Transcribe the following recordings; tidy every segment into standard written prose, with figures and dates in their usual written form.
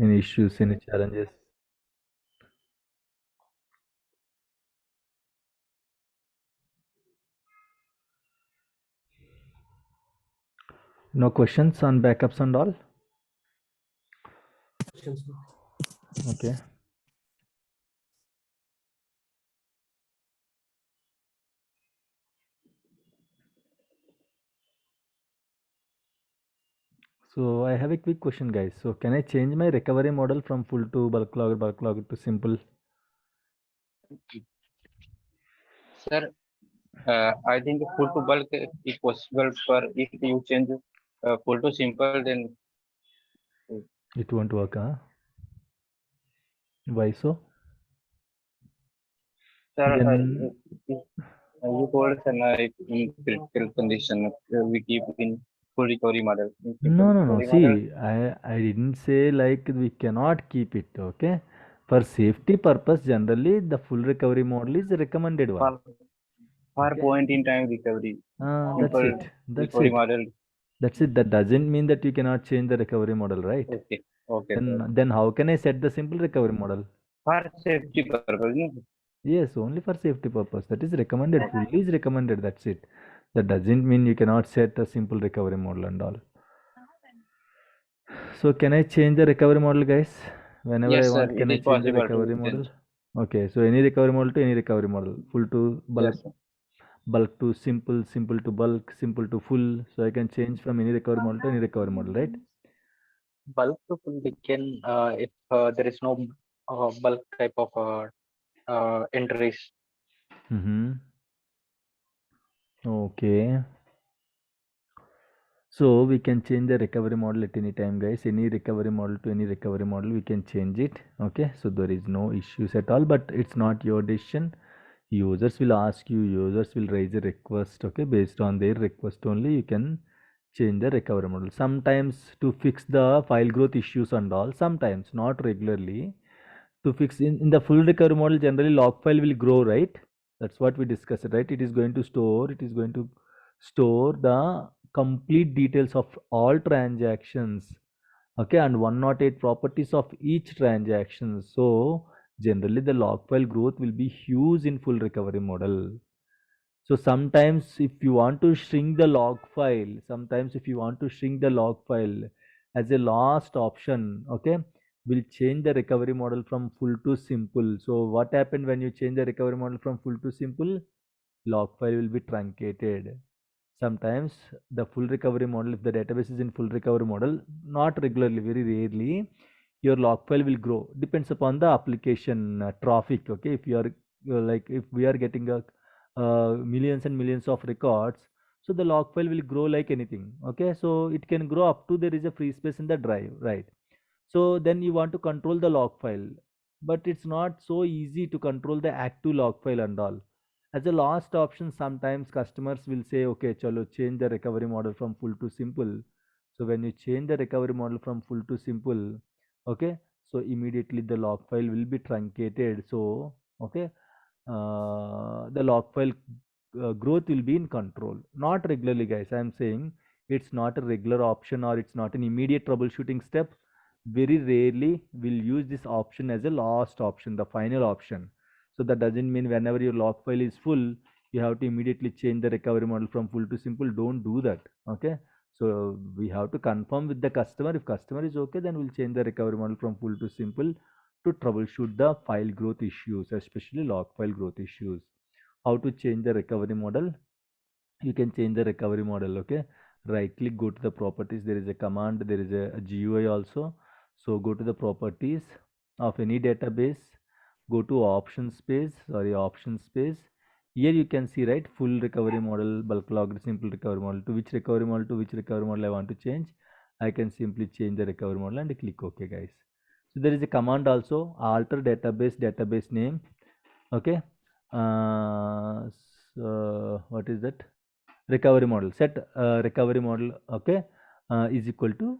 Any issues, any challenges? No questions on backups and all? Okay. So I have a quick question, guys. So can I change my recovery model from full to bulk log to simple? Sir, I think full to bulk is possible for if you change full to simple, then It won't work, huh? Why so? sir, Then you told sir, if in critical condition we keep in full recovery model. In simple no. recovery model, See, I didn't say like we cannot keep it. Okay. For safety purpose, generally the full recovery model is the recommended one. for, for Okay. point in time recovery, That's simple it. That's recovery it. model. That's it. That doesn't mean that you cannot change the recovery model, right? Okay, okay, sir. Then how can I set the simple recovery model? For safety purpose, no? Yes, only for safety purpose. That is recommended. Okay. Fully is recommended. That's it. That doesn't mean you cannot set a simple recovery model and all. So can I change the recovery model, guys? Whenever I Yes, sir. want, It can I is change the possible to recovery model? change. Okay, so any recovery model to any recovery model. Full to bulk, Yes, sir. bulk to simple, simple to bulk, simple to full. So I can change from any recovery model to any recovery model, right? Bulk to full we can if there is no bulk type of entries. Mm-hmm. Okay. So we can change the recovery model at any time, guys. Any recovery model to any recovery model, we can change it. Okay. So there is no issues at all, but it's not your decision. Users will ask you, users will raise a request. Okay. Based on their request only, you can change the recovery model. Sometimes to fix the file growth issues and all, sometimes not regularly. To fix in the full recovery model, generally log file will grow, right? That's what we discussed, right? It is going to store the complete details of all transactions, okay, and 108 properties of each transaction. So generally the log file growth will be huge in full recovery model. So sometimes if you want to shrink the log file, sometimes if you want to shrink the log file as a last option, okay, we'll change the recovery model from full to simple. So what happened when you change the recovery model from full to simple? Log file will be truncated. Sometimes the full recovery model, if the database is in full recovery model, not regularly, very rarely, your log file will grow. Depends upon the application traffic. Okay, if you are like if we are getting a millions and millions of records, so the log file will grow like anything. Okay, so it can grow up to there is a free space in the drive, right? So then you want to control the log file, but it's not so easy to control the active log file and all. As a last option, sometimes customers will say, okay, chalo, change the recovery model from full to simple. So when you change the recovery model from full to simple, okay, so immediately the log file will be truncated. So, okay, the log file growth will be in control. Not regularly, guys. I am saying it's not a regular option or it's not an immediate troubleshooting step. Very rarely we'll use this option as a last option, the final option. So that doesn't mean whenever your log file is full, you have to immediately change the recovery model from full to simple. Don't do that. Okay. So we have to confirm with the customer. If customer is okay, then we'll change the recovery model from full to simple to troubleshoot the file growth issues, especially log file growth issues. How to change the recovery model? You can change the recovery model. Okay. Right click, go to the properties. There is a command, there is a GUI also. So go to the properties of any database, go to option space. Here you can see, right, full recovery model, bulk log, simple recovery model. To which recovery model, I want to change, I can simply change the recovery model and click OK, guys. So there is a command also, alter database name. Okay. So what is that? Recovery model. Set recovery model. Okay. Is equal to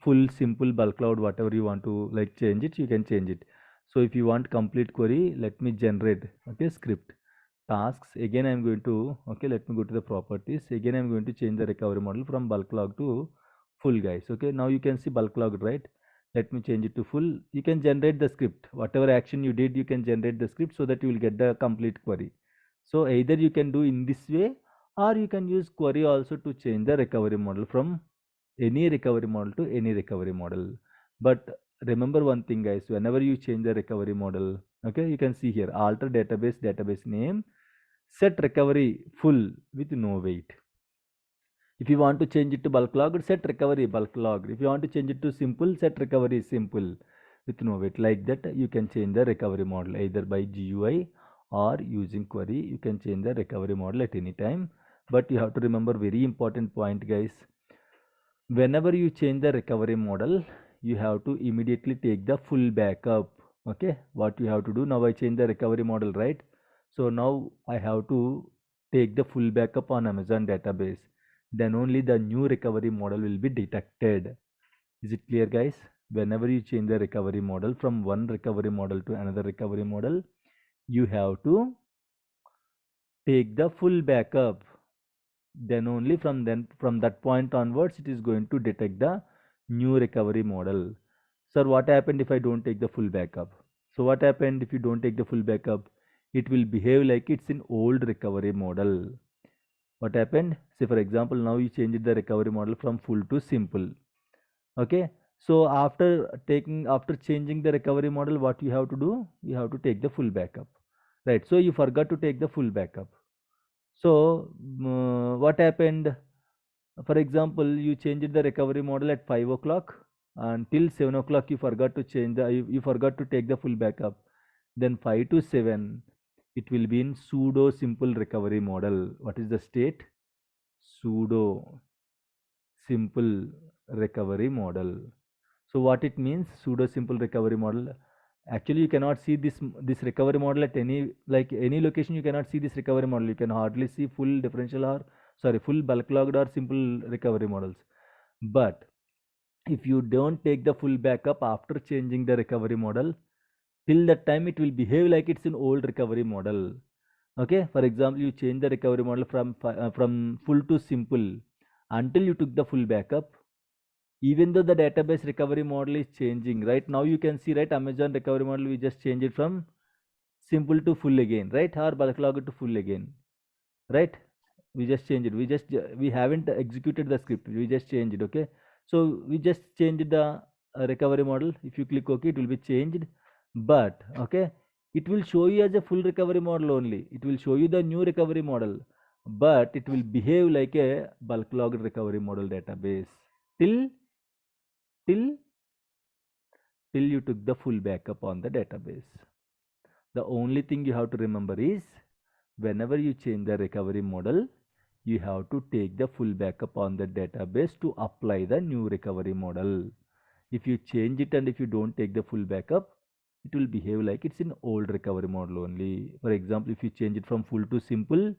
full, simple, bulk cloud, whatever you want to like change it, you can change it. So if you want complete query, let me generate, okay, script tasks. Again I'm going to, okay, let me go to the properties. Again I'm going to change the recovery model from bulk log to full, guys. Okay, now you can see bulk log, right? Let me change it to full. You can generate the script. Whatever action you did, you can generate the script so that you will get the complete query. So either you can do in this way, or you can use query also to change the recovery model from any recovery model to any recovery model. But remember one thing, guys, whenever you change the recovery model, okay, you can see here, alter database name, set recovery full with no wait. If you want to change it to bulk logged, set recovery bulk logged. If you want to change it to simple, set recovery simple with no wait. Like that, you can change the recovery model either by GUI or using query. You can change the recovery model at any time. But you have to remember very important point, guys. Whenever you change the recovery model, you have to immediately take the full backup. Okay, what you have to do now, I change the recovery model, right? So now I have to take the full backup on Amazon database. Then only the new recovery model will be detected. Is it clear, guys? Whenever you change the recovery model from one recovery model to another recovery model, you have to take the full backup. Then only from that point onwards, it is going to detect the new recovery model. Sir, what happened if I don't take the full backup? So what happened if you don't take the full backup? It will behave like it's in old recovery model. What happened? Say for example, now you changed the recovery model from full to simple. Okay, so after changing the recovery model, what you have to do? You have to take the full backup, right? So you forgot to take the full backup. So what happened? For example, you changed the recovery model at 5 o'clock, until 7 o'clock you forgot to change you forgot to take the full backup. Then 5 to 7, it will be in pseudo simple recovery model. What is the state? Pseudo simple recovery model. So what it means, pseudo simple recovery model? Actually, you cannot see this recovery model at any location. You cannot see this recovery model. You can hardly see full differential or full bulk logged or simple recovery models. But if you don't take the full backup after changing the recovery model, till that time it will behave like it's an old recovery model. Okay, for example, you change the recovery model from full to simple until you took the full backup. Even though the database recovery model is changing, right now you can see, right, Amazon recovery model, we just change it from simple to full again, right, or bulk log to full again, right? We just change it, we haven't executed the script, we just change it. Okay, so we just changed the recovery model. If you click OK, it will be changed. But okay, it will show you as a full recovery model only, it will show you the new recovery model, but it will behave like a bulk logged recovery model database till till till you took the full backup on the database. The only thing you have to remember is, whenever you change the recovery model, you have to take the full backup on the database to apply the new recovery model. If you change it and if you don't take the full backup, it will behave like it's in old recovery model only. For example, if you change it from full to simple,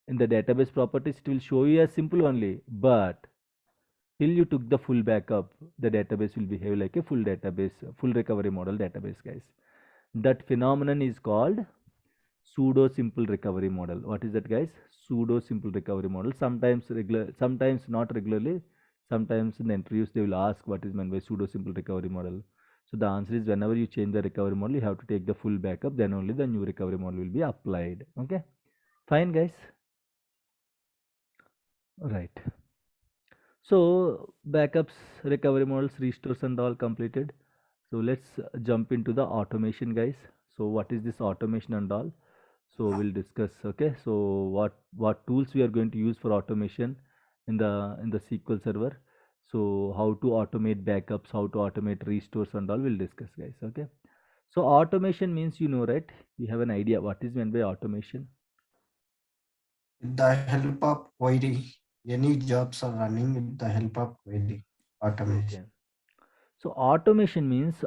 in the database properties, it will show you as simple only. But till you took the full backup, the database will behave like a full database, full recovery model database, guys. That phenomenon is called pseudo simple recovery model. What is that, guys? Pseudo simple recovery model. Sometimes regular, sometimes not regularly. Sometimes in the interviews they will ask what is meant by pseudo simple recovery model. So the answer is, whenever you change the recovery model, you have to take the full backup. Then only the new recovery model will be applied. Okay, fine, guys. Right. So backups, recovery models, restores and all completed. So let's jump into the automation, guys. So what is this automation and all? So we'll discuss. Okay, so what tools we are going to use for automation in the SQL server. So how to automate backups, how to automate restores and all, we'll discuss, guys. Okay, so automation means, right, you have an idea what is meant by automation. With the help of query, any jobs are running with the help of query automation. Okay, so automation means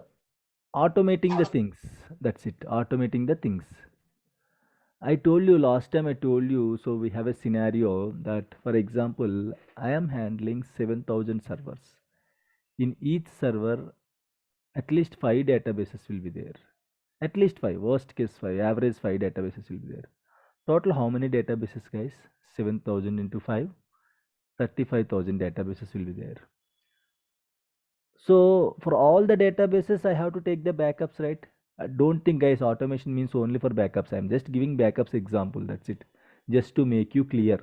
automating the things. That's it, automating the things. I told you last time, I told you, so we have a scenario that, for example, I am handling 7,000 servers. In each server, at least 5 databases will be there. At least 5, worst case 5, average 5 databases will be there. Total how many databases, guys? 7,000 into 5, 35,000 databases will be there. So for all the databases, I have to take the backups, right? Don't think, guys, automation means only for backups. I'm just giving backups example. That's it. Just to make you clear.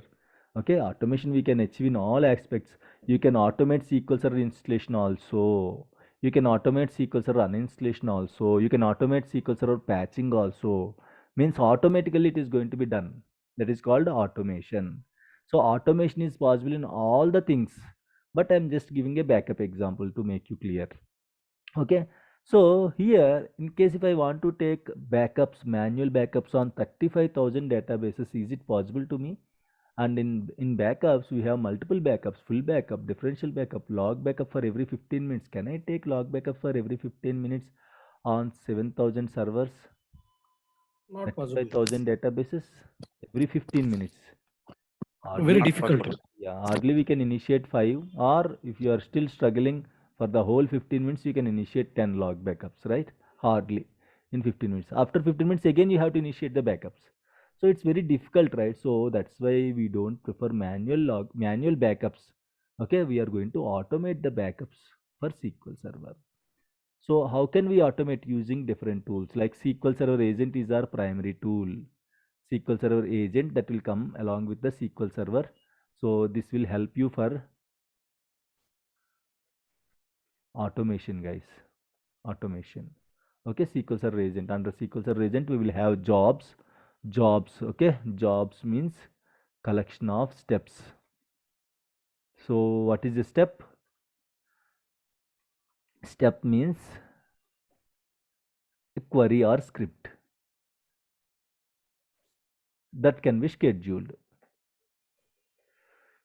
Okay, automation we can achieve in all aspects. You can automate SQL Server installation also. You can automate SQL Server uninstallation also. You can automate SQL Server patching also. Means automatically it is going to be done. That is called automation. So automation is possible in all the things, but I'm just giving a backup example to make you clear. Okay, so here in case if I want to take backups, manual backups on 35,000 databases, is it possible to me? And in backups we have multiple backups: full backup, differential backup, log backup for every 15 minutes. Can I take log backup for every 15 minutes on 7,000 servers, Not possible. 35,000 databases every 15 minutes? Very Hardly, difficult. yeah, hardly we can initiate 5, or if you are still struggling for the whole 15 minutes, you can initiate 10 log backups, right? Hardly in 15 minutes. After 15 minutes, again you have to initiate the backups. So it's very difficult, right? So that's why we don't prefer manual backups. Okay, we are going to automate the backups for SQL Server. So how can we automate using different tools? Like SQL Server Agent is our primary tool. SQL Server Agent that will come along with the SQL Server. So this will help you for automation, guys. Automation. Okay, SQL Server Agent. Under SQL Server Agent, we will have jobs. Jobs. Okay, jobs means collection of steps. So what is a step? Step means a query or script that can be scheduled.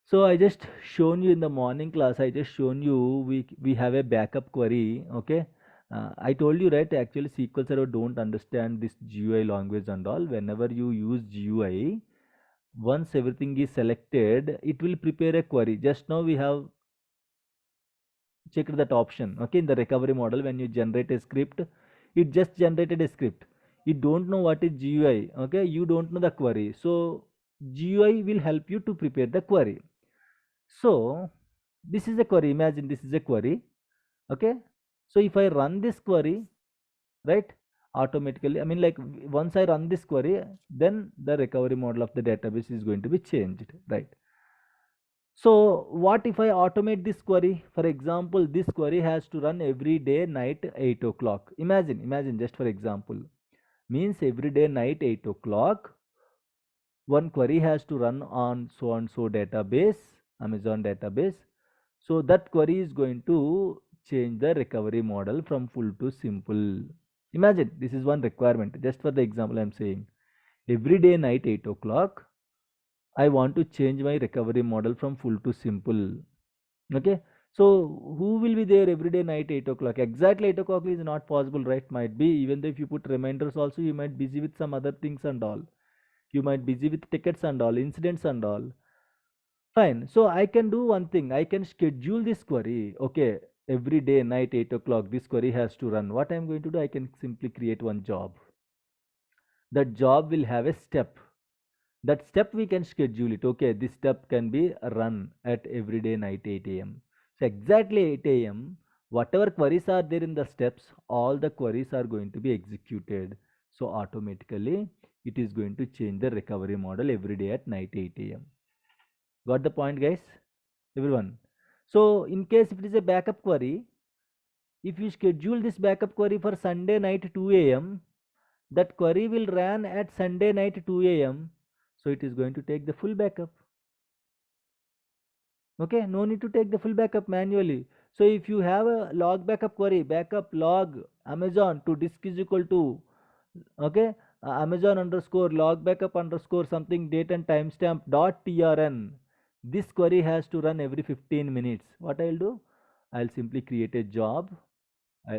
So I just shown you in the morning class, I just shown you we have a backup query. Okay, I told you, right, actually SQL Server don't understand this GUI language and all. Whenever you use GUI, once everything is selected, it will prepare a query. Just now we have checked that option. Okay, in the recovery model, when you generate a script, it just generated a script. You don't know what is GUI. Okay, you don't know the query. So GUI will help you to prepare the query. So this is a query. Imagine this is a query. Okay, so if I run this query, right, automatically, I mean, like, once I run this query, then the recovery model of the database is going to be changed, right? So what if I automate this query? For example, this query has to run every day night 8 o'clock. Imagine just for example, means every day night 8 o'clock, one query has to run on so and so database, Amazon database. So that query is going to change the recovery model from full to simple. Imagine this is one requirement. Just for the example, I'm saying every day night 8 o'clock, I want to change my recovery model from full to simple. Okay. So who will be there every day night 8 o'clock? Exactly 8 o'clock is not possible, right? Might be, even though if you put reminders also, you might busy with some other things and all. You might busy with tickets and all, incidents and all. Fine. So I can do one thing. I can schedule this query. Okay. Every day night 8 o'clock, this query has to run. What I'm going to do, I can simply create one job. That job will have a step. That step we can schedule it. Okay, this step can be run at every day night 8 a.m. So exactly 8 a.m. whatever queries are there in the steps, all the queries are going to be executed. So automatically it is going to change the recovery model every day at night 8 a.m. Got the point, guys? Everyone. So in case if it is a backup query, if you schedule this backup query for Sunday night 2 a.m., that query will run at Sunday night 2 a.m. So it is going to take the full backup. Okay, no need to take the full backup manually. So if you have a log backup query, backup log Amazon to disk is equal to, okay, Amazon underscore log backup underscore something date and timestamp dot trn. This query has to run every 15 minutes. What I'll do? I'll simply create a job.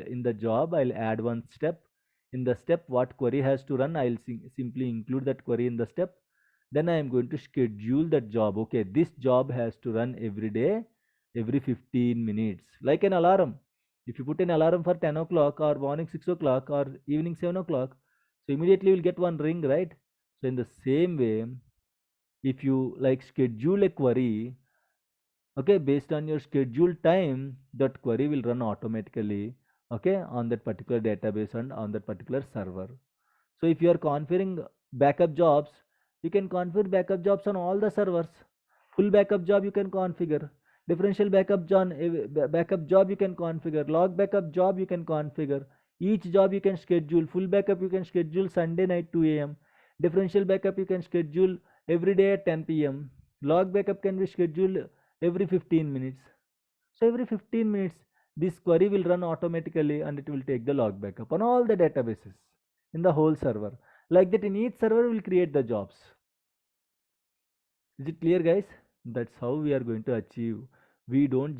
In the job, I'll add one step. In the step, what query has to run, I'll simply include that query in the step. Then I am going to schedule that job. Okay, this job has to run every day, every 15 minutes, like an alarm. If you put an alarm for 10 o'clock or morning 6 o'clock or evening 7 o'clock, so immediately you'll get one ring, right? So in the same way, if you like schedule a query, Okay, based on your scheduled time, that query will run automatically, okay, on that particular database and on that particular server. So if you are configuring backup jobs, you can configure backup jobs on all the servers. Full backup job you can configure. Differential backup job you can configure. Log backup job you can configure. Each job you can schedule. Full backup you can schedule Sunday night 2 a.m. Differential backup you can schedule every day at 10 p.m. Log backup can be scheduled every 15 minutes. So every 15 minutes, this query will run automatically and it will take the log backup on all the databases in the whole server. Like that, in each server will create the jobs. Is it clear, guys? That's how we are going to achieve. We don't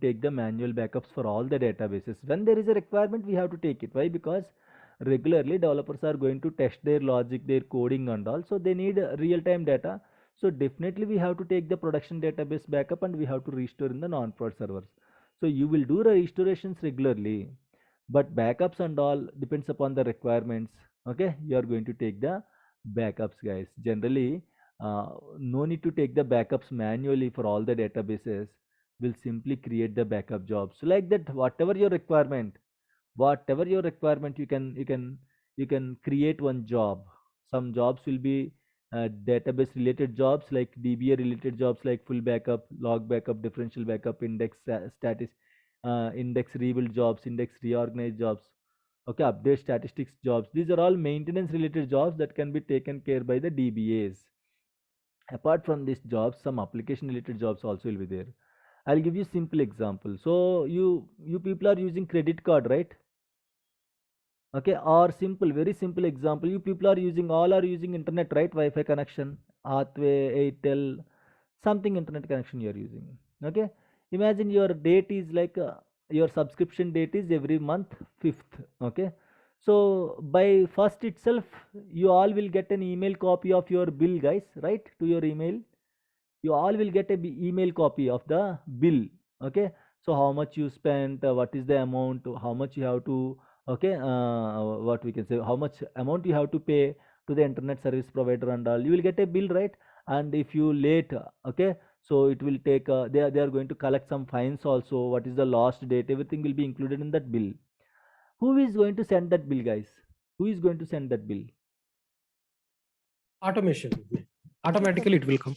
take the manual backups for all the databases. When there is a requirement, we have to take it. Why? Because regularly developers are going to test their logic, their coding and all. So they need real-time data. So definitely we have to take the production database backup and we have to restore in the non-prod servers. So you will do the restorations regularly, but backups and all depends upon the requirements. Okay, you are going to take the backups, guys. Generally, no need to take the backups manually for all the databases. We'll simply create the backup jobs. So like that, whatever your requirement, you can create one job. Some jobs will be database related jobs, like DBA related jobs, like full backup, log backup, differential backup, status, index rebuild jobs, index reorganize jobs, okay, update statistics jobs. These are all maintenance related jobs that can be taken care by the DBAs. Apart from these jobs, some application related jobs also will be there. I'll give you simple example. So you people are using credit card, right? Okay, or simple, very simple example, you people are using, all are using internet, right? Wi-Fi connection, Hathway, Airtel, something internet connection you are using. Okay, imagine your date is like your subscription date is every month 5th. Okay, so by first itself you all will get an email copy of your bill, guys, right? To your email, you all will get a email copy of the bill. Okay, so how much you spent, what is the amount, how much you have to, okay, what we can say, how much amount you have to pay to the internet service provider and all, you will get a bill, right? And if you late, okay, so it will take, they are going to collect some fines also, what is the last date, everything will be included in that bill. Who is going to send that bill, guys? Who is going to send that bill? Automation. Automatically it will come.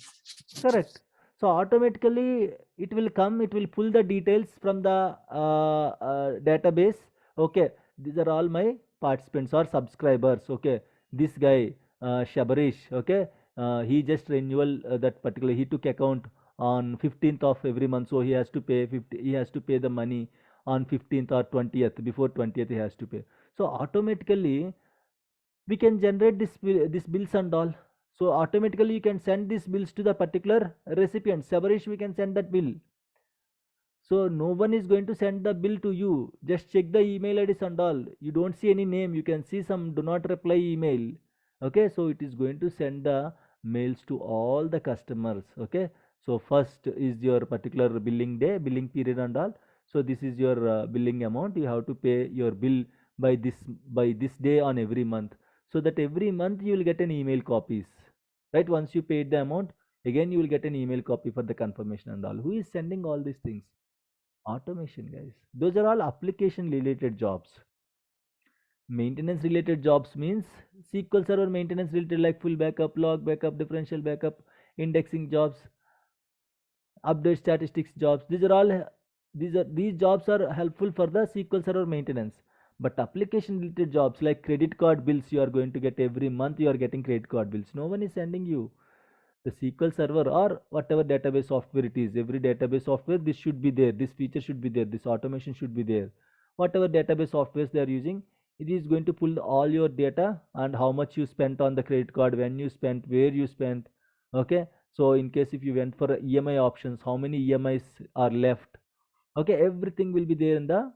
Correct. So automatically it will come, it will pull the details from the database. Okay, these are all my participants or subscribers. Okay, this guy Shabarish, okay, he just renewal that particular, he took account on 15th of every month, so he has to pay 50, he has to pay the money on 15th or 20th, before 20th he has to pay. So automatically we can generate this bills and all. So automatically you can send these bills to the particular recipient. Sabarish, we can send that bill. So no one is going to send the bill to you. Just check the email IDs and all. You don't see any name. You can see some do not reply email. Okay, so it is going to send the mails to all the customers. Okay, so first is your particular billing day, billing period and all. So this is your billing amount. You have to pay your bill by this day on every month. So that every month you will get an email copies. Right? Once you paid the amount, again you will get an email copy for the confirmation and all. Who is sending all these things? Automation, guys. Those are all application related jobs. Maintenance related jobs means SQL Server maintenance related, like full backup, log backup, differential backup, indexing jobs, update statistics jobs. These jobs are helpful for the SQL Server maintenance. But application related jobs like credit card bills, you are going to get every month, you are getting credit card bills. No one is sending you. The SQL Server or whatever database software it is, every database software, this should be there, this feature should be there, this automation should be there. Whatever database softwares they are using, it is going to pull all your data and how much you spent on the credit card, when you spent, where you spent. Okay, so in case if you went for EMI options, how many EMIs are left. Okay, everything will be there in the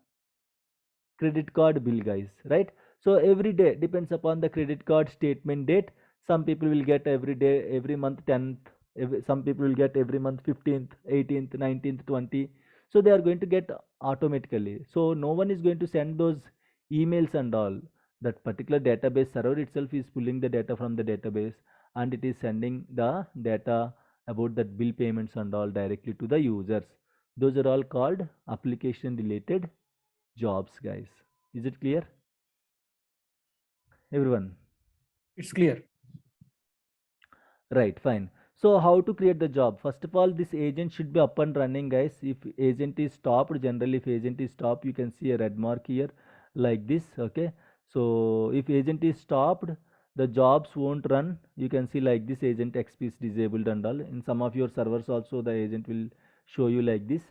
credit card bill, guys, right? So every day depends upon the credit card statement date. Some people will get every day, every month 10th, some people will get every month 15th, 18th, 19th, 20th. So they are going to get automatically. So no one is going to send those emails and all. That particular database server itself is pulling the data from the database and it is sending the data about that bill payments and all directly to the users. Those are all called application related jobs, guys. Is it clear, everyone? It's clear. Right, fine. So how to create the job? First of all, this agent should be up and running, guys. If agent is stopped, generally if agent is stopped, you can see a red mark here like this. Okay. So if agent is stopped, the jobs won't run. You can see like this, agent XP is disabled and all. In some of your servers also, the agent will show you like this.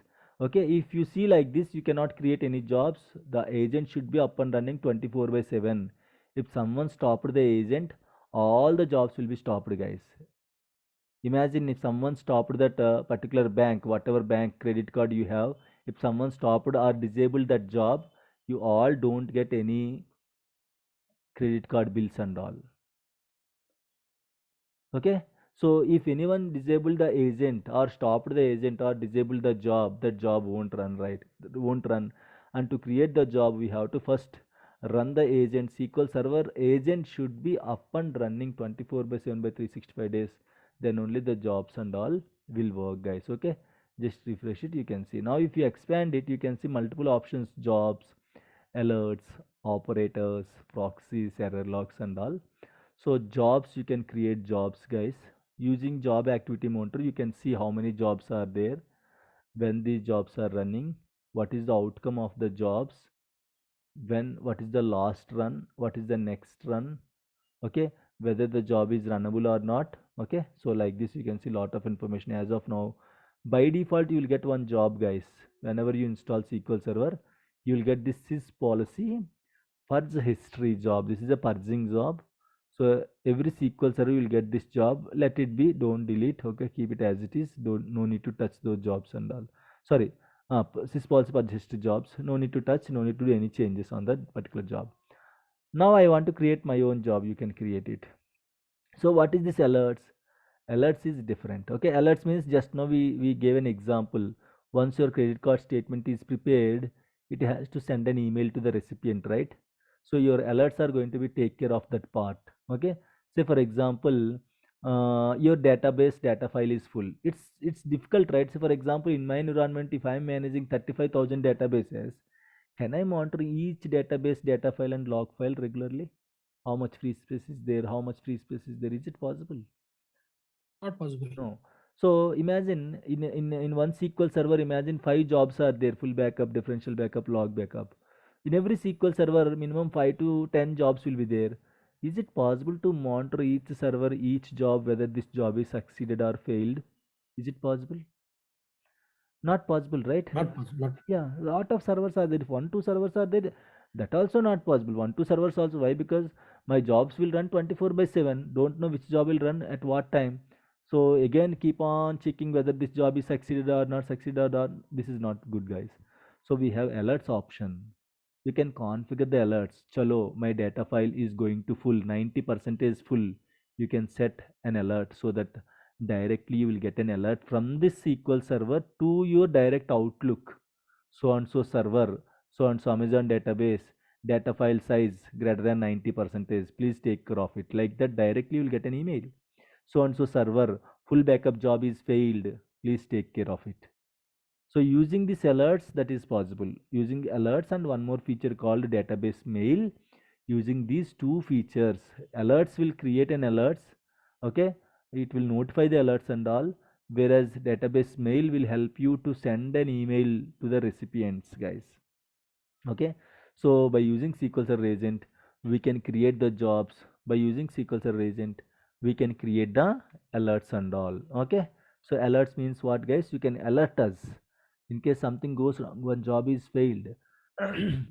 Okay. If you see like this, you cannot create any jobs. The agent should be up and running 24/7. If someone stopped the agent, all the jobs will be stopped, guys. Imagine if someone stopped that particular bank, whatever bank credit card you have, if someone stopped or disabled that job, you all don't get any credit card bills and all. Okay. So if anyone disabled the agent or stopped the agent or disabled the job, that job won't run, right? It won't run. And to create the job, we have to first run the agent. SQL Server agent should be up and running 24/7 by 365 days. Then only the jobs and all will work, guys. Okay. Just refresh it. You can see. Now if you expand it, you can see multiple options: jobs, alerts, operators, proxies, error logs and all. So jobs, you can create jobs, guys. Using job activity monitor, you can see how many jobs are there, when these jobs are running, what is the outcome of the jobs, what is the last run, what is the next run. Okay, whether the job is runnable or not. Okay, so like this you can see lot of information. As of now, by default you will get one job, guys. Whenever you install SQL Server, you will get this sys policy purge history job. This is a purging job. So every SQL Server will get this job. Let it be, don't delete. Okay, keep it as it is. Don't, no need to touch those jobs and all. Sorry, sys policy purge history jobs, no need to touch, no need to do any changes on that particular job. Now I want to create my own job. You can create it. So what is this alerts? Alerts is different. Okay, alerts means, just now we gave an example. Once your credit card statement is prepared, it has to send an email to the recipient, right? So your alerts are going to be take care of that part. Okay, say for example, your database data file is full. It's difficult, right? So for example, in my environment, if I'm managing 35,000 databases, can I monitor each database data file and log file regularly? How much free space is there, how much free space is there? Is it possible? Not possible. No. So imagine in one SQL Server, imagine 5 jobs are there: full backup, differential backup, log backup. In every SQL Server, minimum 5 to 10 jobs will be there. Is it possible to monitor each server, each job, whether this job is succeeded or failed? Is it possible? Not possible, right? Not possible. Not Yeah, lot of servers are there. If 1 2 servers are there, that also not possible. 1 2 servers also. Why? Because my jobs will run 24/7. Don't know which job will run at what time. So again, keep on checking whether this job is succeeded or not succeeded or not. This is not good, guys. So we have alerts option. You can configure the alerts. Chalo, my data file is going to full, 90% is full. You can set an alert so that directly you will get an alert from this SQL Server to your direct Outlook. So and so server, so and so Amazon database, data file size greater than 90%, please take care of it. Like that, directly you will get an email. So and so server, full backup job is failed, please take care of it. So using these alerts, that is possible. Using alerts and one more feature called database mail. Using these two features, alerts will create an alerts. Okay, it will notify the alerts and all. Whereas database mail will help you to send an email to the recipients, guys. Okay, so by using SQL Server agent, we can create the jobs. By using SQL Server agent, we can create the alerts and all. Okay, so alerts means what, guys? You can alert us in case something goes wrong, one job is failed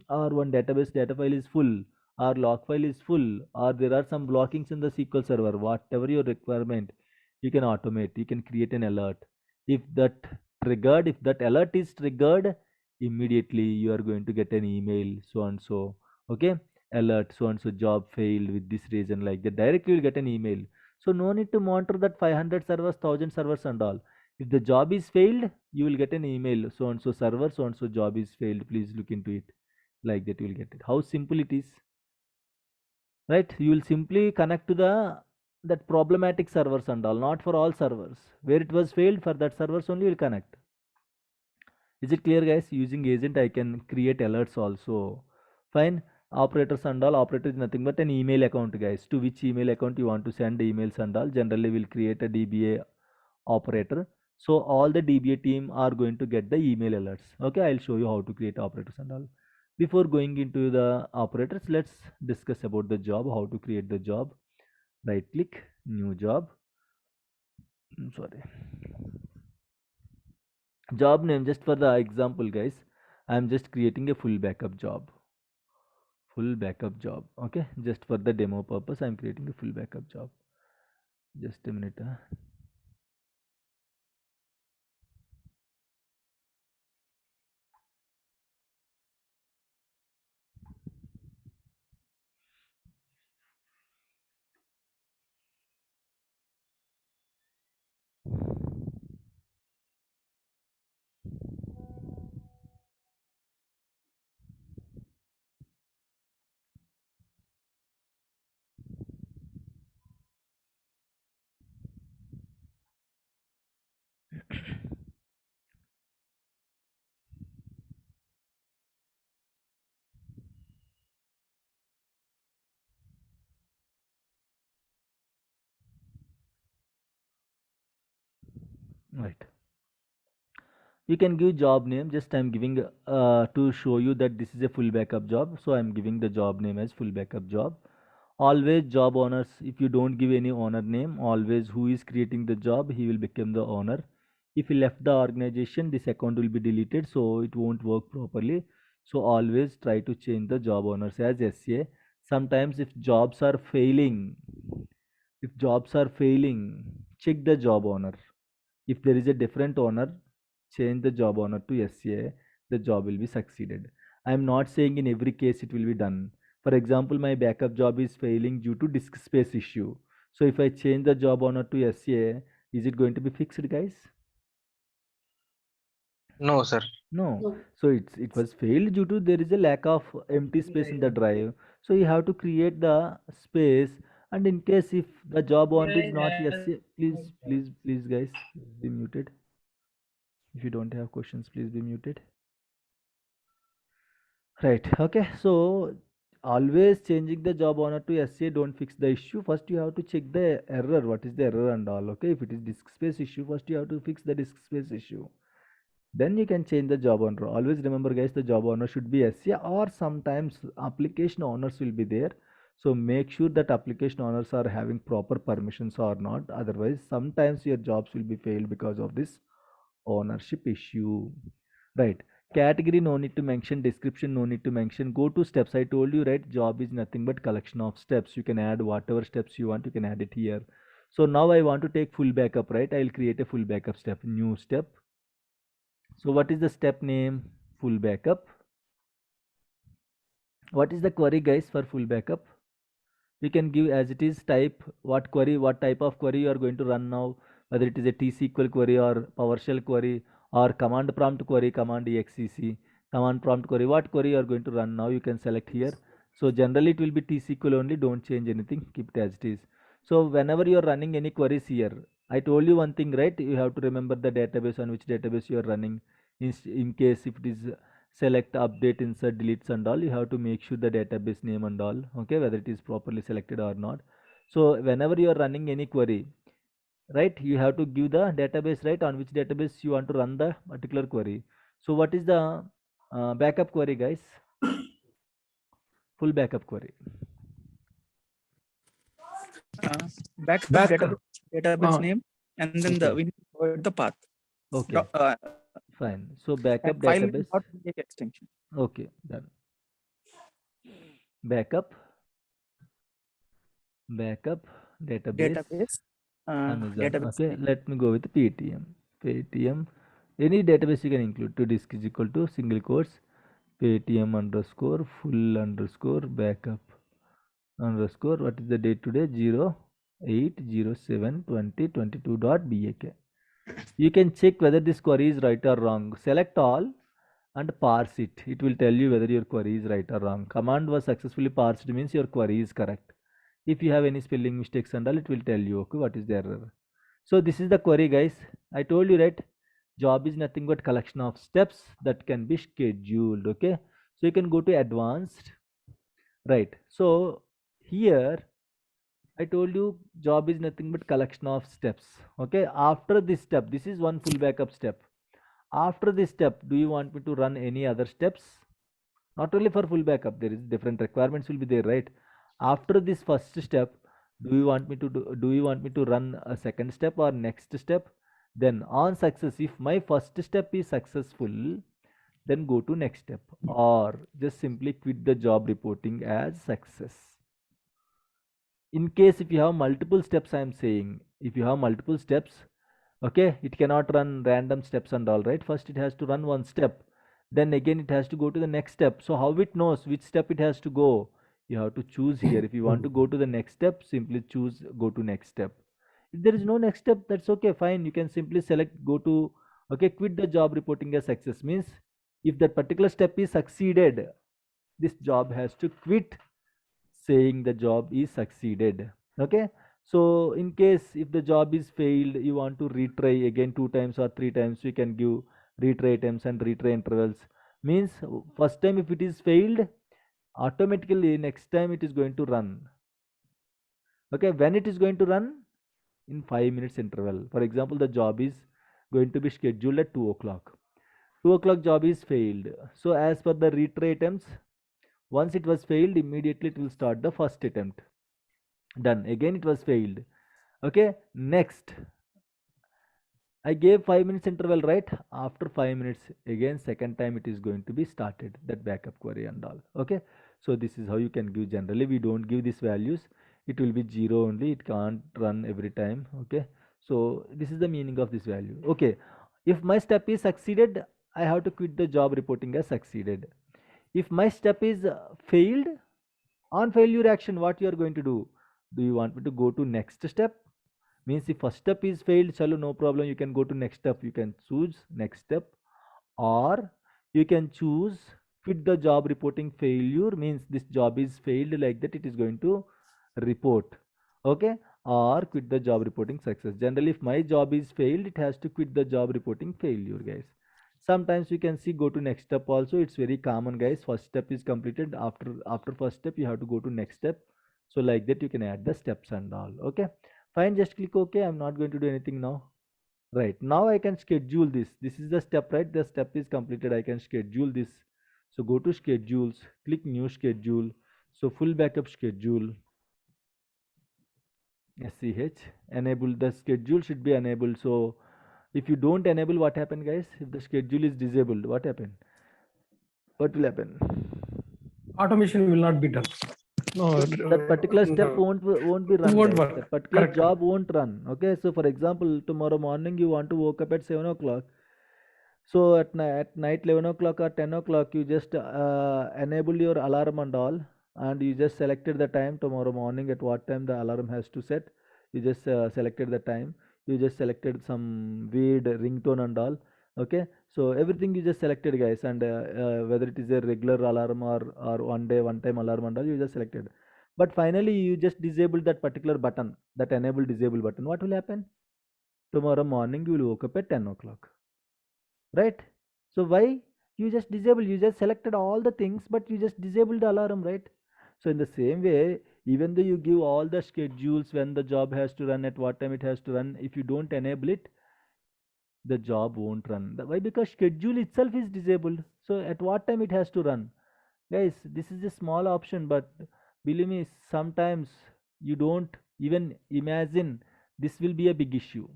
or one database data file is full, or log file is full, or there are some blockings in the SQL Server. Whatever your requirement, you can automate, you can create an alert. If that if that alert is triggered, immediately you are going to get an email, so and so. Okay, alert, so and so job failed with this reason, like that. Directly you will get an email. So no need to monitor that 500 servers, 1000 servers and all. If the job is failed, you will get an email, so and so server, so and so job is failed, please look into it. Like that you will get it. How simple it is, right? You will simply connect to the that problematic servers and all, not for all servers. Where it was failed, for that servers only will connect. Is it clear, guys? Using agent I can create alerts also. Fine. Operators and all, operator is nothing but an email account, guys. To which email account you want to send emails and all, generally we'll create a DBA operator. So all the DBA team are going to get the email alerts. Okay, I'll show you how to create operators and all. Before going into the operators, let's discuss about the job, how to create the job. Right click, new job. Sorry. Job name, just for the example, guys, I'm just creating a full backup job. Full backup job. Okay, just for the demo purpose, I'm creating a full backup job. Just a minute. Right. You can give job name. Just I'm giving to show you that this is a full backup job. So I'm giving the job name as full backup job. Always job owners, if you don't give any owner name, always who is creating the job, he will become the owner. If he left the organization, this account will be deleted, so it won't work properly. So always try to change the job owners as SA. Sometimes if jobs are failing, check the job owner. If there is a different owner, change the job owner to SA, the job will be succeeded. I am not saying in every case it will be done. For example, my backup job is failing due to disk space issue. So if I change the job owner to SA, is it going to be fixed, guys? No, sir. No. So it was failed due to there is a lack of empty space in the drive. So you have to create the space, and in case if the job owner is not SA, please guys, be muted. If you don't have questions, please be muted. Right. Okay. So always changing the job owner to SA don't fix the issue. First you have to check the error. What is the error and all. Okay. If it is disk space issue, first you have to fix the disk space issue. Then you can change the job owner. Always remember, guys, the job owner should be SA, or sometimes application owners will be there. So make sure that application owners are having proper permissions or not. Otherwise, sometimes your jobs will be failed because of this ownership issue. Right. Category no need to mention, description no need to mention. Go to steps. I told you, right, job is nothing but collection of steps. You can add whatever steps you want, you can add it here. So now I want to take full backup, right? I'll create a full backup step, new step. So what is the step name? Full backup. What is the query, guys, for full backup? We can give as it is type, what query, what type of query you are going to run now, whether it is a T-SQL query or PowerShell query or command prompt query, command exec, command prompt query, what query you are going to run now, you can select here. So generally it will be T-SQL only, don't change anything, keep it as it is. So whenever you are running any queries here, I told you one thing, right? You have to remember the database on which database you are running. In case if it is select, update, insert, deletes and all, you have to make sure the database name and all, okay, whether it is properly selected or not. So whenever you are running any query, right, you have to give the database, right, on which database you want to run the particular query. So what is the backup query, guys? Full backup query. Backup database Uh, name, and then we need to provide the path. Okay, fine. So backup And file database. extension. Okay, done. Backup database. Amazon. Okay, let me go with Paytm. Any database you can include. To disk is equal to single quotes Paytm underscore full underscore backup underscore. What is the date today? 08/07/2022.bak. You can check whether this query is right or wrong. Select all and parse it. It will tell you whether your query is right or wrong. Command was successfully parsed means your query is correct. If you have any spelling mistakes and all, it will tell you, okay, what is the error. So this is the query, guys. I told you, right? Job is nothing but collection of steps that can be scheduled. Okay, so you can go to advanced, right? So here I told you job is nothing but collection of steps. Okay, after this step, this is one full backup step. After this step, do you want me to run any other steps? Not only for full backup, there is different requirements will be there, right? After this first step, do you want me to run a second step or next step? Then on success, if my first step is successful, then go to next step, or just simply quit the job reporting as success. In case if you have multiple steps, I am saying, if you have multiple steps, okay, it cannot run random steps and all, right? First it has to run one step, then again it has to go to the next step. So how it knows which step it has to go? You have to choose here. If you want to go to the next step, simply choose go to next step. If there is no next step, that's okay, fine. You can simply select go to, okay, quit the job reporting as success. Means if that particular step is succeeded, this job has to quit saying the job is succeeded. Okay, so in case if the job is failed, you want to retry again 2 times or 3 times, you can give retry attempts and retry intervals. Means first time if it is failed, automatically next time it is going to run. Okay, when it is going to run? In 5 minutes interval. For example, the job is going to be scheduled at 2 o'clock. 2 o'clock job is failed. So as per the retry attempts, once it was failed, immediately it will start the first attempt. Done. Again it was failed. Okay, next I gave 5 minutes interval, right? After 5 minutes, again second time it is going to be started, that backup query and all. Okay, so this is how you can give. Generally we don't give these values, it will be 0 only, it can't run every time. Okay, so this is the meaning of this value. Okay, if my step is succeeded, I have to quit the job reporting as succeeded. If my step is failed, on failure action, what you are going to do? Do you want me to go to next step? Means if first step is failed, chalo, no problem, you can go to next step. You can choose next step, or you can choose quit the job reporting failure. Means this job is failed, like that it is going to report. Okay, or quit the job reporting success. Generally if my job is failed, it has to quit the job reporting failure, guys. Sometimes you can see go to next step also. It's very common, guys. First step is completed, after first step you have to go to next step. So like that you can add the steps and all. Okay, fine, just click OK. I'm not going to do anything now. Right, now I can schedule this. This is the step, right? The step is completed, I can schedule this. So go to schedules, click new schedule. So full backup schedule, SCH, enable. The schedule should be enabled. So if you don't enable, what happen, guys? If the schedule is disabled, what happen? What will happen? Automation will not be done. No, That particular step no, won't be run, won't guys. work. That particular Correct. job won't run. Okay, so for example, tomorrow morning you want to woke up at 7 o'clock. So at night 11 o'clock or 10 o'clock, you just enable your alarm and all, and you just selected the time tomorrow morning at what time the alarm has to set. You just selected the time. You just selected some weird ringtone and all. Okay, so everything you just selected, guys, and whether it is a regular alarm or one time alarm and all, you just selected. But finally you just disabled that particular button, that enable disable button. What will happen? Tomorrow morning you will woke up at 10 o'clock, right? So why? You just disable, you just selected all the things, but you just disabled the alarm, right? So in the same way, even though you give all the schedules when the job has to run, at what time it has to run, if you don't enable it, the job won't run. Why? Because schedule itself is disabled. So at what time it has to run? Guys, this is a small option, but believe me, sometimes you don't even imagine this will be a big issue.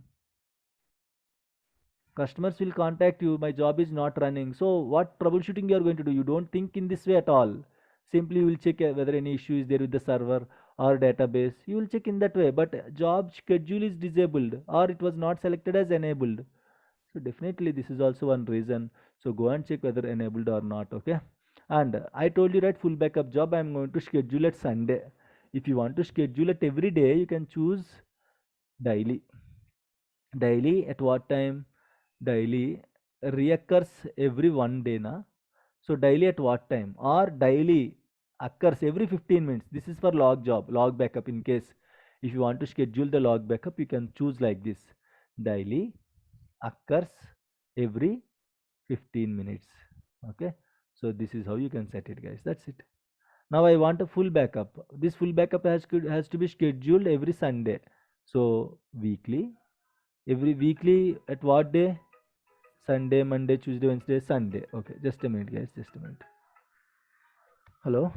Customers will contact you, my job is not running. So what troubleshooting you are going to do? You don't think in this way at all. Simply you will check whether any issue is there with the server or database. You will check in that way, but job schedule is disabled or it was not selected as enabled. So definitely this is also one reason. So go and check whether enabled or not. Okay, and I told you, right, full backup job I am going to schedule at Sunday. If you want to schedule it every day, you can choose daily. Daily at what time? Daily reoccurs every one day na. So daily at what time? Or daily occurs every 15 minutes. This is for log job, log backup. In case if you want to schedule the log backup, you can choose like this: daily occurs every 15 minutes. Okay, so this is how you can set it, guys. That's it. Now I want a full backup. This full backup has to be scheduled every Sunday. So weekly, every weekly at what day? Sunday, Monday, Tuesday, Wednesday, Sunday. Okay, just a minute, guys. Just a minute. Hello.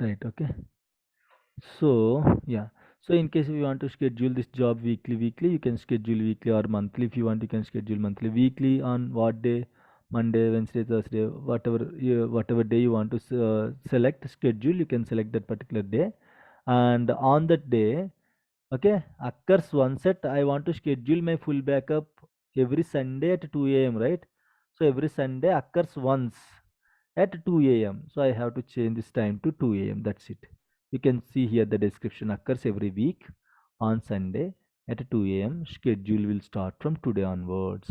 right? Okay, so yeah, so in case if you want to schedule this job weekly, you can schedule weekly, or monthly if you want, you can schedule monthly. Weekly on what day? Monday, Wednesday, Thursday, whatever day you want to select schedule, you can select that particular day. And on that day, okay, occurs once at I want to schedule my full backup every Sunday at 2 a.m., right? So every Sunday occurs once at 2 a.m. So I have to change this time to 2 a.m. That's it. You can see here the description occurs every week on Sunday at 2 a.m. Schedule will start from today onwards.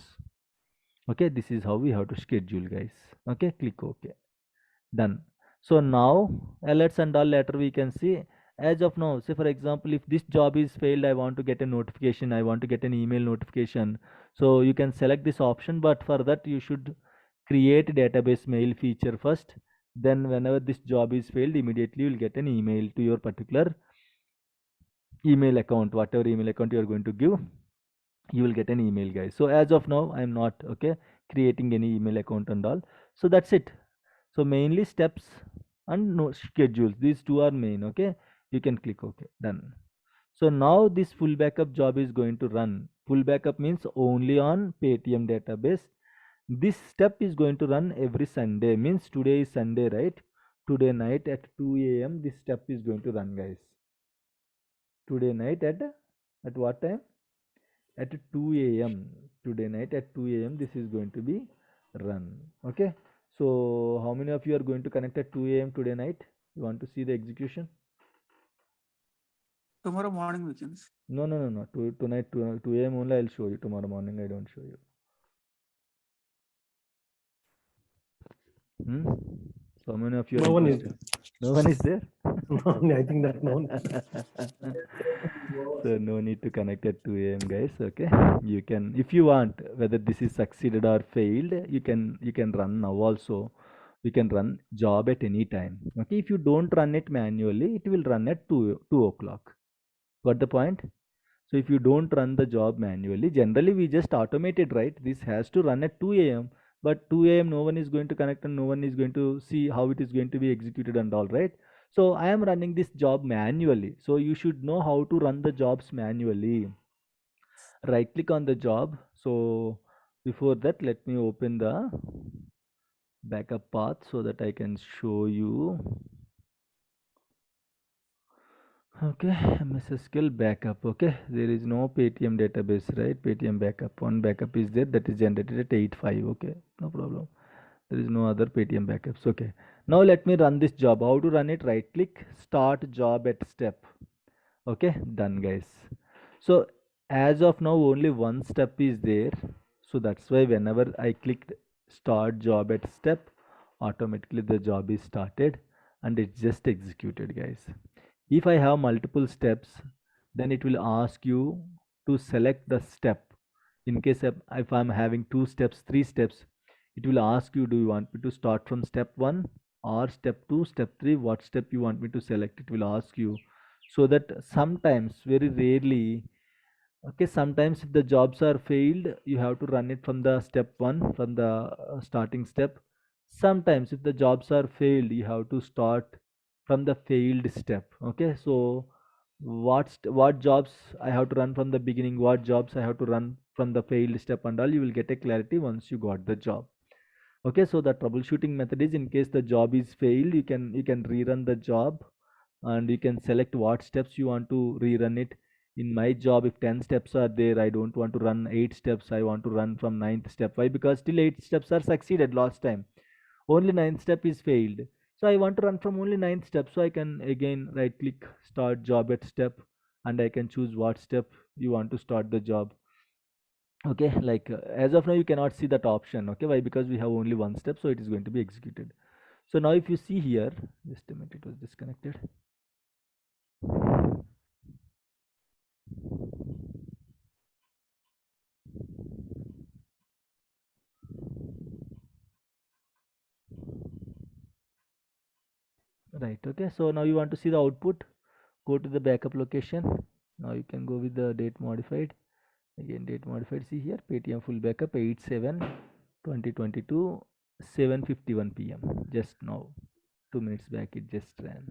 Okay, this is how we have to schedule, guys. Okay, click OK. Done. So now alerts and all later we can see. As of now, say for example, if this job is failed, I want to get a notification, I want to get an email notification. So you can select this option, but for that you should create database mail feature first. Then whenever this job is failed, immediately you will get an email to your particular email account, whatever email account you are going to give, you will get an email, guys. So as of now, I'm not creating any email account and all. So that's it. So mainly steps and no schedules, these two are main. Okay, you can click OK. Done. So now this full backup job is going to run. Full backup means only on Paytm database. This step is going to run every Sunday, means today is Sunday, right? Today night at 2 a.m. this step is going to run, guys. Today night at what time? At 2 a.m. Today night at 2 a.m. this is going to be run. Okay, so how many of you are going to connect at 2 a.m. today night? You want to see the execution? Tomorrow morning we can see. No. Tonight 2 a.m. only I'll show you. Tomorrow morning I don't show you. So how many of you are No one is interested? No one is there? I think that no one. So no need to connect at 2 a.m. guys. Okay, you can, if you want, whether this is succeeded or failed, you can run now also. You can run job at any time. Okay, if you don't run it manually, it will run at 2 o'clock. Got the point? So if you don't run the job manually, generally we just automate it, right? This has to run at 2 a.m. But 2 a.m. no one is going to connect and no one is going to see how it is going to be executed and all, right? So I am running this job manually. So you should know how to run the jobs manually. Right click on the job. So before that, let me open the backup path so that I can show you. Okay, MS SQL backup. Okay, there is no Paytm database, right? Paytm backup. One backup is there, that is generated at 8.5. Okay, no problem. There is no other Paytm backups. Okay, now let me run this job. How to run it? Right click, start job at step. Okay, done, guys. So as of now only one step is there, so that's why whenever I clicked start job at step, automatically the job is started and it's just executed, guys. If I have multiple steps, then it will ask you to select the step. In case if I'm having 2 steps, 3 steps, it will ask you, do you want me to start from step 1 or step 2, step 3, what step you want me to select? It will ask you. So that sometimes, very rarely, okay, sometimes if the jobs are failed, you have to run it from the step 1, from the starting step. Sometimes if the jobs are failed, you have to start from the failed step. Okay, so what jobs I have to run from the beginning, what jobs I have to run from the failed step and all, you will get a clarity once you got the job. Okay, so the troubleshooting method is, in case the job is failed, you can rerun the job and you can select what steps you want to rerun it. In my job, if 10 steps are there, I don't want to run 8 steps, I want to run from 9th step. Why? Because still 8 steps are succeeded last time, only 9th step is failed. So I want to run from only 9th step, so I can again right click start job at step and I can choose what step you want to start the job. Okay, like as of now you cannot see that option. Okay, why? Because we have only one step, so it is going to be executed. So now if you see here, just a minute, it was disconnected. Right, okay, so now you want to see the output, go to the backup location. Now you can go with the date modified. Again, date modified, see here, Paytm full backup 8/7/2022 7:51 p.m. just now, 2 minutes back it just ran.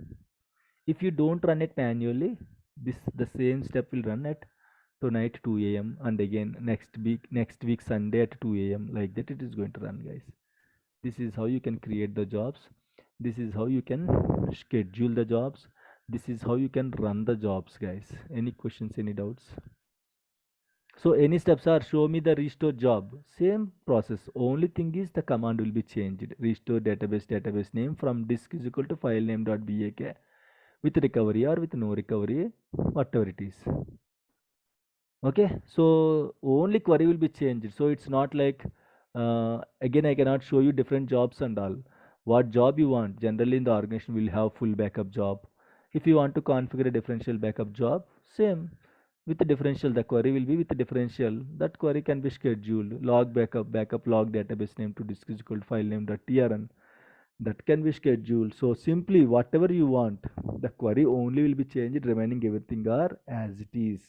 If you don't run it manually, the same step will run at tonight 2 a.m. and again next week Sunday at 2 a.m. like that it is going to run, guys. This is how you can create the jobs. This is how you can schedule the jobs. This is how you can run the jobs, guys. Any questions, any doubts? So any steps are show me the restore job. Same process. Only thing is the command will be changed. Restore database name from disk is equal to file name dot bak with recovery or with no recovery, whatever it is. Okay, so only query will be changed. So it's not like again I cannot show you different jobs and all. What job you want? Generally in the organization will have full backup job. If you want to configure a differential backup job, same with the differential, the query will be with the differential. That query can be scheduled. Log backup log database name to disk is equal to file name dot trn. That can be scheduled. So simply whatever you want, the query only will be changed, remaining everything are as it is.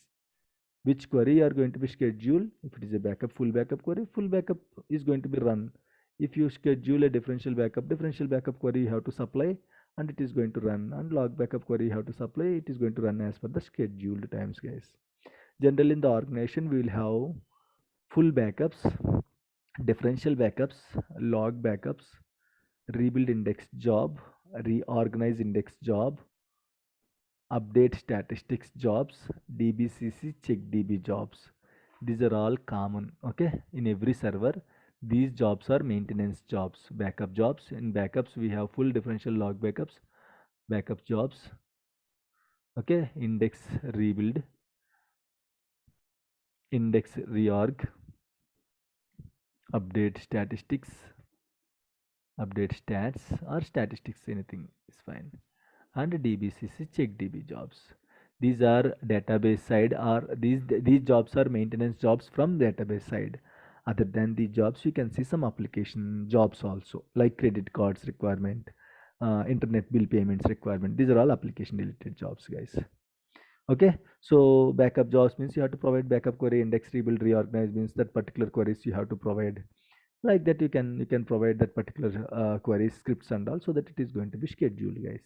Which query are going to be scheduled? If it is a backup, full backup query, full backup is going to be run. If you schedule a differential backup query you have to supply and it is going to run, and log backup query you have to supply, it is going to run as per the scheduled times, guys. Generally in the organization we will have full backups, differential backups, log backups, rebuild index job, reorganize index job, update statistics jobs, dbcc check db jobs. These are all common, okay, in every server. These jobs are maintenance jobs, backup jobs. In backups we have full differential log backups, backup jobs, okay, index rebuild, index reorg, update statistics, update stats or statistics, anything is fine, and dbcc check db jobs. These are database side, or these jobs are maintenance jobs from database side. Other than these jobs you can see some application jobs also, like credit cards requirement, internet bill payments requirement. These are all application related jobs, guys. Okay, so backup jobs means you have to provide backup query, index rebuild reorganize means that particular queries you have to provide. Like that you can provide that particular query scripts and all, so that it is going to be scheduled, guys.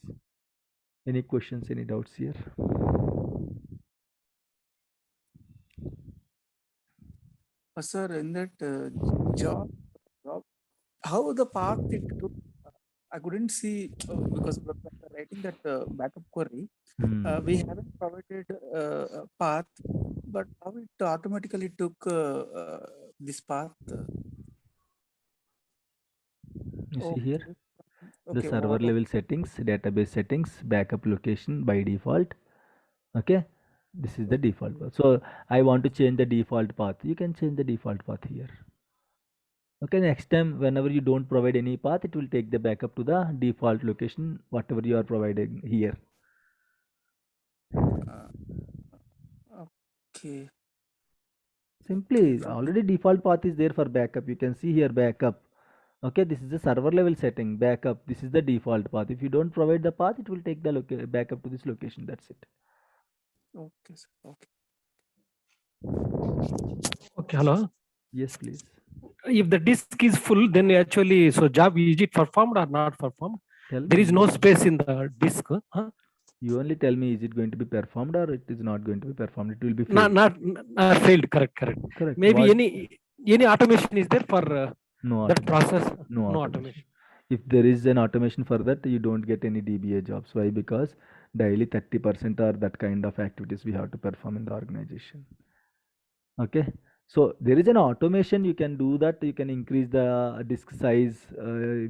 Any questions, any doubts here? Sir, in that job, how the path it took, I couldn't see because of the writing that backup query. We haven't provided a path, but how it automatically took this path. You see here, the Okay, server what level settings, database settings, backup location by default. Okay, this is the default path. So I want to change the default path. You can change the default path here. Okay, next time whenever you don't provide any path, it will take the backup to the default location, whatever you are providing here. Okay. Simply already default path is there for backup. You can see here backup. Okay, this is the server level setting, backup. This is the default path. If you don't provide the path, it will take the backup to this location. That's it. Okay, sir. Okay. Okay, hello. Yes, please. If the disk is full, then actually, so job is it performed or not performed? Tell There me. is no space in the disk. Huh? You only tell me, is it going to be performed or it is not going to be performed? It will be failed. Not failed. Correct. Correct. Maybe What? any automation is there for No that automation. process. No automation. If there is an automation for that, you don't get any DBA jobs. Why? Because daily 30% are that kind of activities we have to perform in the organization. Okay, so there is an automation, you can do that. You can increase the disk size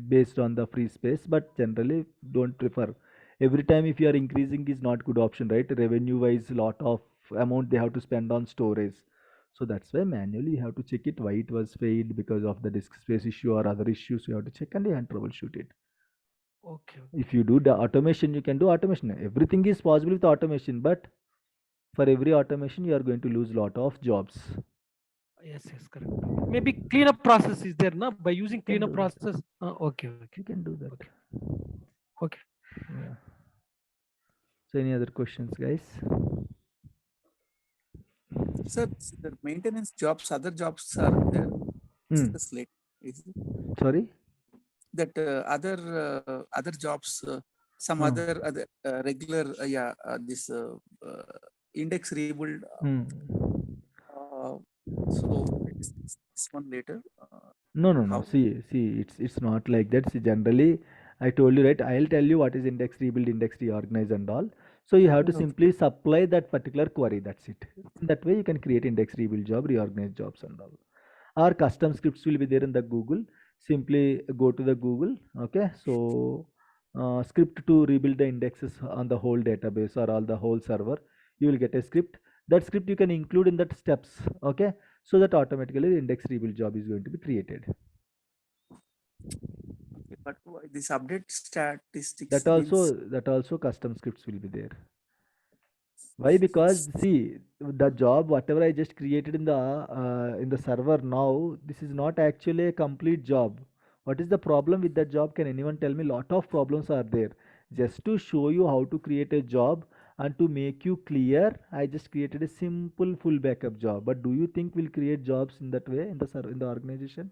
based on the free space, but generally don't prefer. Every time if you are increasing is not good option, right? Revenue wise, lot of amount they have to spend on storage. So that's why manually you have to check it why it was failed, because of the disk space issue or other issues. You have to check and you can troubleshoot it. Okay. If you do the automation, you can do automation. Everything is possible with automation, but for every automation you are going to lose lot of jobs. Yes, correct. Maybe cleanup process is there, no? By using cleanup do process. Okay. You can do that. Okay. Yeah. So any other questions, guys? Sir, the maintenance jobs, other jobs are there. This is the slate. Is it? Sorry? that other jobs, some Hmm. other regular this index rebuild. Hmm. So we discuss this one later. No, no, no. How? See, it's not like that. See, generally, I told you, right? I'll tell you what is index rebuild, index reorganize, and all. So you have to Okay. simply supply that particular query. That's it. In that way, you can create index rebuild job, reorganize jobs, and all. Our custom scripts will be there in the Google. Simply go to the Google. Okay, so script to rebuild the indexes on the whole database or all the whole server. You will get a script. That script you can include in that steps. Okay, so that automatically the index rebuild job is going to be created. Okay, but this update statistics That means also custom scripts will be there. Why? Because see, the job whatever I just created in the server now, this is not actually a complete job. What is the problem with that job? Can anyone tell me? Lot of problems are there. Just to show you how to create a job and to make you clear, I just created a simple full backup job. But do you think we'll create jobs in that way in the organization?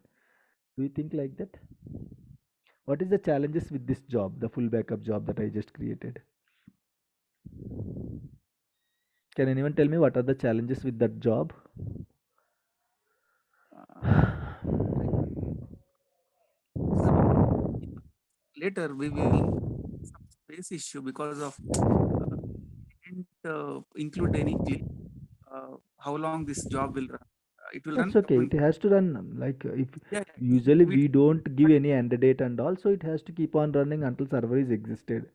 Do you think like that? What is the challenges with this job, the full backup job that I just created? Can anyone tell me what are the challenges with that job? like, so later we will some space issue because of didn't include any claim how long this job will run. It will run. That's okay. Will, It has to run like if yeah, usually we we don't give any end date and also it has to keep on running until server is existed.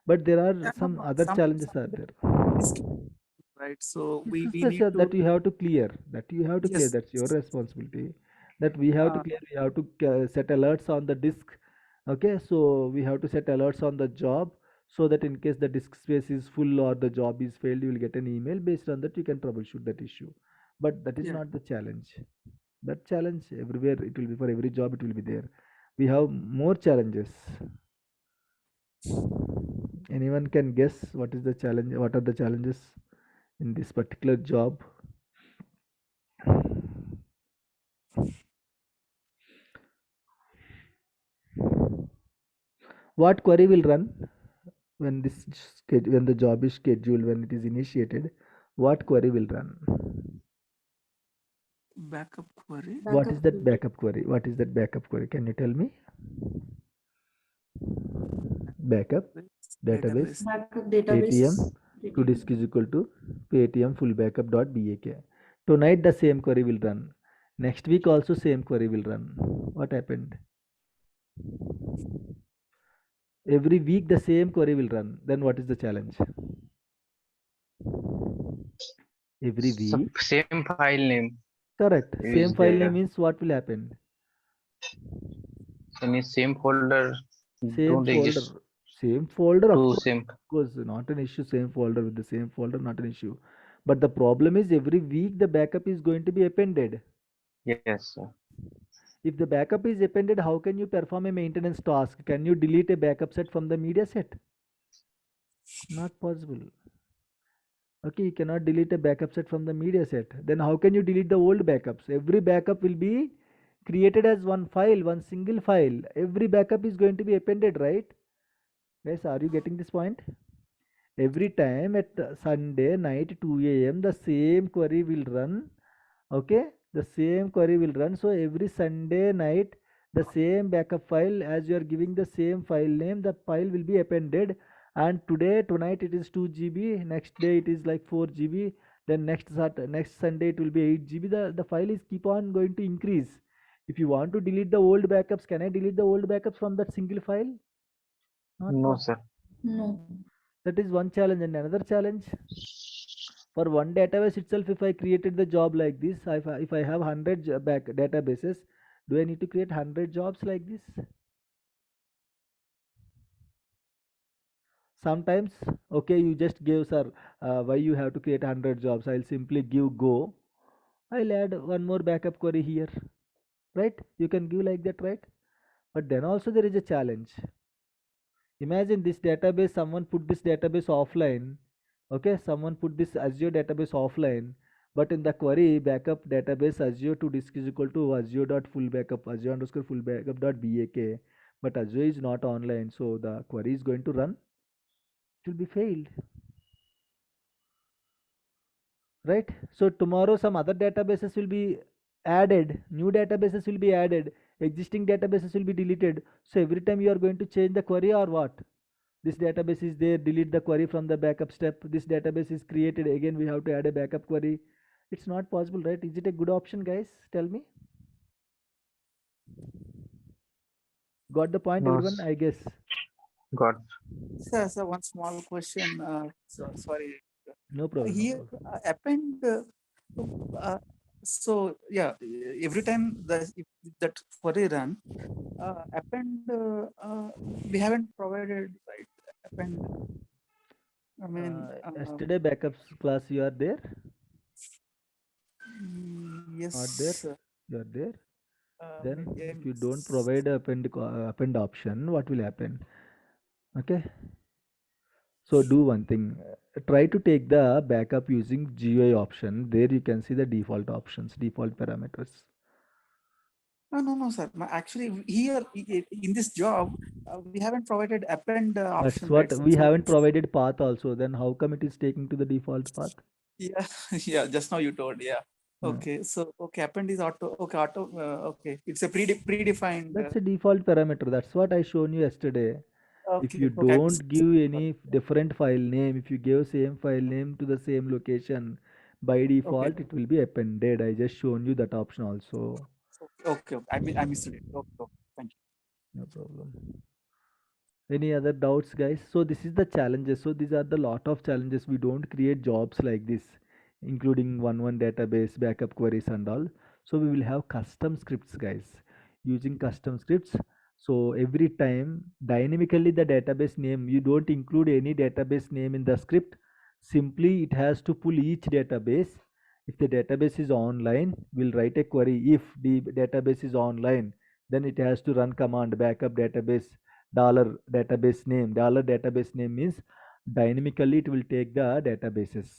But there are yeah, no, some no, other challenges are something there. is right. So This is we the need to that you have to clear. That you have to clear. yes. That's your responsibility. That we have to clear. We have to set alerts on the disk. Okay, so we have to set alerts on the job so that in case the disk space is full or the job is failed, you will get an email. Based on that, you can troubleshoot that issue. But that is Yeah. not the challenge. That challenge everywhere it will be for every job it will be there. We have more challenges. Anyone can guess what is the challenge? What are the challenges in this particular job? What query will run when when the job is scheduled, when it is initiated? What query will run? Backup query. What is that backup query? What is that backup query? Can you tell me? Backup database Backup ATM database. to disk is equal to paytm full backup dot bak. Tonight the same query will run. Next week also same query will run. What happened? Every week the same query will run. Then what is the challenge? Every week. Same file name Correct. Same is file there. name means what will happen? Any same folder Same don't folder. exist Same folder, of to course. same. Of course, not an issue. Same folder with the same folder, not an issue. But the problem is every week the backup is going to be appended. Yes, sir. If the backup is appended, how can you perform a maintenance task? Can you delete a backup set from the media set? Not possible. Okay, you cannot delete a backup set from the media set. Then how can you delete the old backups? Every backup will be created as one file, one single file. Every backup is going to be appended, right? Guys, are you getting this point? Every time at Sunday night 2 a.m. the same query will run. Okay, the same query will run. So every Sunday night the same backup file, as you are giving the same file name, the file will be appended. And tonight it is 2 GB, next day it is like 4 GB, then next Sunday it will be 8 GB. The file is keep on going to increase. If you want to delete the old backups, can I delete the old backups from that single file? Not No, possible. sir. No. That is one challenge. And another challenge, for one database itself, if I created the job like this, if I have 100 back databases, do I need to create 100 jobs like this? Sometimes, okay, you just give, sir, why you have to create 100 jobs? I'll simply give go. I'll add one more backup query here, right? You can give like that, right? But then also there is a challenge. Imagine this database, someone put this database offline. Okay, someone put this Azure database offline, but in the query backup database Azure to disk is equal to Azure dot full backup, Azure underscore full backup dot bak. but Ajay is not online, so the query is going to run, it will be failed, right? So tomorrow some other databases will be added, new databases will be added, existing databases will be deleted. So every time you are going to change the query or what? This database is there, delete the query from the backup step. This database is created, again we have to add a backup query. It's not possible, right? Is it a good option, guys? Tell me. Got the point, No, everyone? I guess. got. Sir, one small question. Sorry. No problem. No Here, problem. append. So yeah, every time if that query run, append. We haven't provided right append. I mean, Yesterday backups class you are there? yes. Not there? Sir. You are there? Then Maybe I if you don't missed. provide a append option, what will happen? Okay. So do one thing. Try to take the backup using GUI option. There you can see the default options, default parameters. No, sir. Actually, here in this job, we haven't provided append That's option, what right? we So haven't provided path also. Then how come it is taking to the default path? yeah, yeah. Just now you told, yeah. Hmm. Okay, so okay, append is auto. Okay, auto. Okay, it's a predefined. That's a default parameter. That's what I shown you yesterday. If Okay, you okay. I don't missed. give any different file name, if you give same file name to the same location, by Okay, default it will be appended. I just shown you that option also. okay. I missed it. Okay, thank you. No problem. Any other doubts, guys? So this is the challenges. So these are the lot of challenges. We don't create jobs like this, including one database, backup queries and all. So we will have custom scripts, guys, using custom scripts. So every time dynamically the database name, you don't include any database name in the script. Simply it has to pull each database. If the database is online, we'll write a query. If the database is online, then it has to run command backup database $database name means dynamically it will take the databases.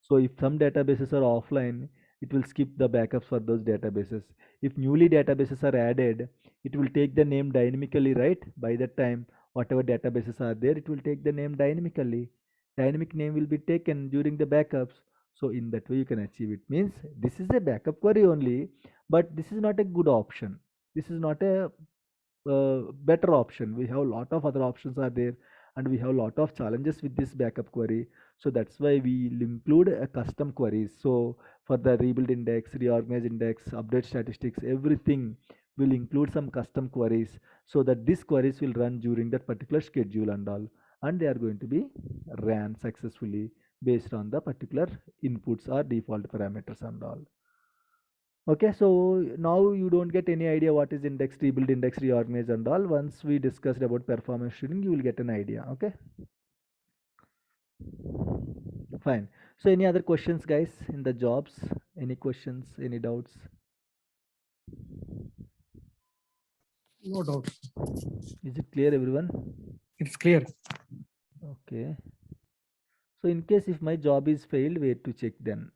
So if some databases are offline, it will skip the backups for those databases. If newly databases are added, it will take the name dynamically, right? By that time whatever databases are there, it will take the name dynamically. Dynamic name will be taken during the backups. So in that way you can achieve it. Means this is a backup query only, but this is not a good option. This is not a better option. We have a lot of other options are there, and we have a lot of challenges with this backup query. So that's why we will include a custom queries. So for the rebuild index, reorganize index, update statistics, everything will include some custom queries, so that these queries will run during that particular schedule and all, and they are going to be ran successfully based on the particular inputs or default parameters and all. Okay, so now you don't get any idea what is index, rebuild index, reorganize and all. Once we discussed about performance tuning, you will get an idea. Okay, fine. So any other questions, guys, in the jobs? Any questions, any doubts? No doubt. Is it clear, everyone? It's clear. Okay. So in case if my job is failed, where to check then?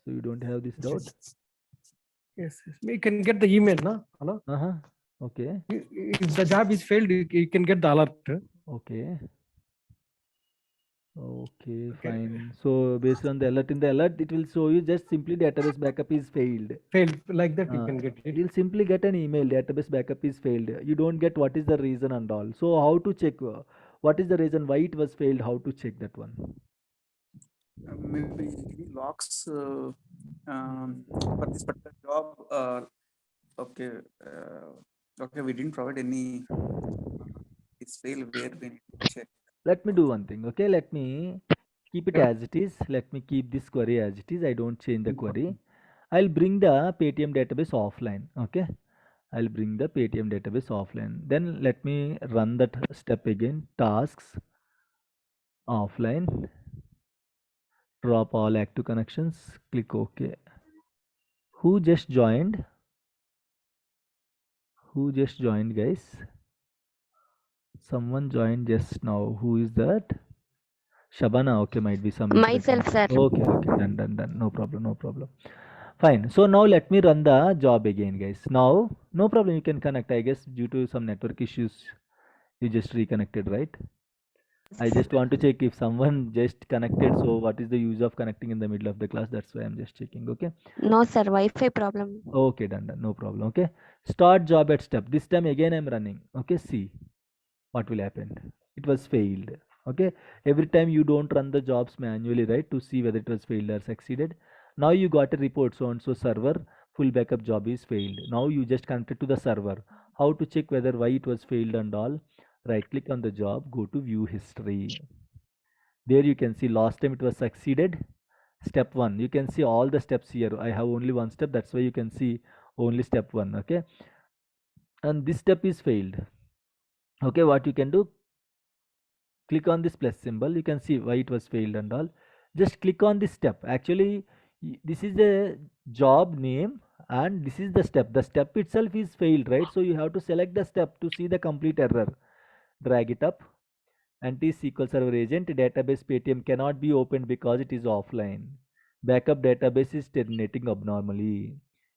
So you don't have this doubt? Yes. You can get the email, no? Hello? Okay. If the job is failed, you can get the alert. Okay. Okay, fine. So based on the alert, in the alert, it will show you just simply database backup is failed. Failed like that, you can get it. You'll simply get an email, database backup is failed. You don't get what is the reason and all. So how to check? What is the reason why it was failed? How to check that one? Maybe any logs for this particular job. Okay, okay. We didn't provide any. It's fail where we need to check. Let me do one thing. Okay, let me keep it as it is. Let me keep this query as it is. I don't change the query. I'll bring the Paytm database offline. Okay, I'll bring the Paytm database offline. Then let me run that step again. Tasks offline. Drop all active connections. Click OK. Who just joined? Who just joined, guys? Someone joined just now. Who is that? Shabana. Okay, might be some Myself, sir. Okay, done. No problem. Fine. So now let me run the job again, guys. Now, no problem. You can connect. I guess due to some network issues, you just reconnected, right? I just want to check if someone just connected. So what is the use of connecting in the middle of the class? That's why I'm just checking. Okay. No, sir. Wi-Fi problem. Okay, done. No problem. Okay. Start job at step. This time again I'm running. Okay. See what will happen. It was failed. Okay. Every time you don't run the jobs manually, right, to see whether it was failed or succeeded. Now you got a report. So and so server full backup job is failed. Now you just connected to the server. How to check whether why it was failed and all? Right click on the job. Go to view history. There you can see last time it was succeeded. Step 1, you can see all the steps here. I have only one step, that's why you can see only step 1. Okay, and this step is failed. Okay, what you can do, click on this plus symbol. You can see why it was failed and all. Just click on this step. Actually this is the job name and this is the step itself is failed, right? So you have to select the step to see the complete error. Drag it up. Anti-SQL Server agent database Paytm cannot be opened because it is offline. Backup database is terminating abnormally.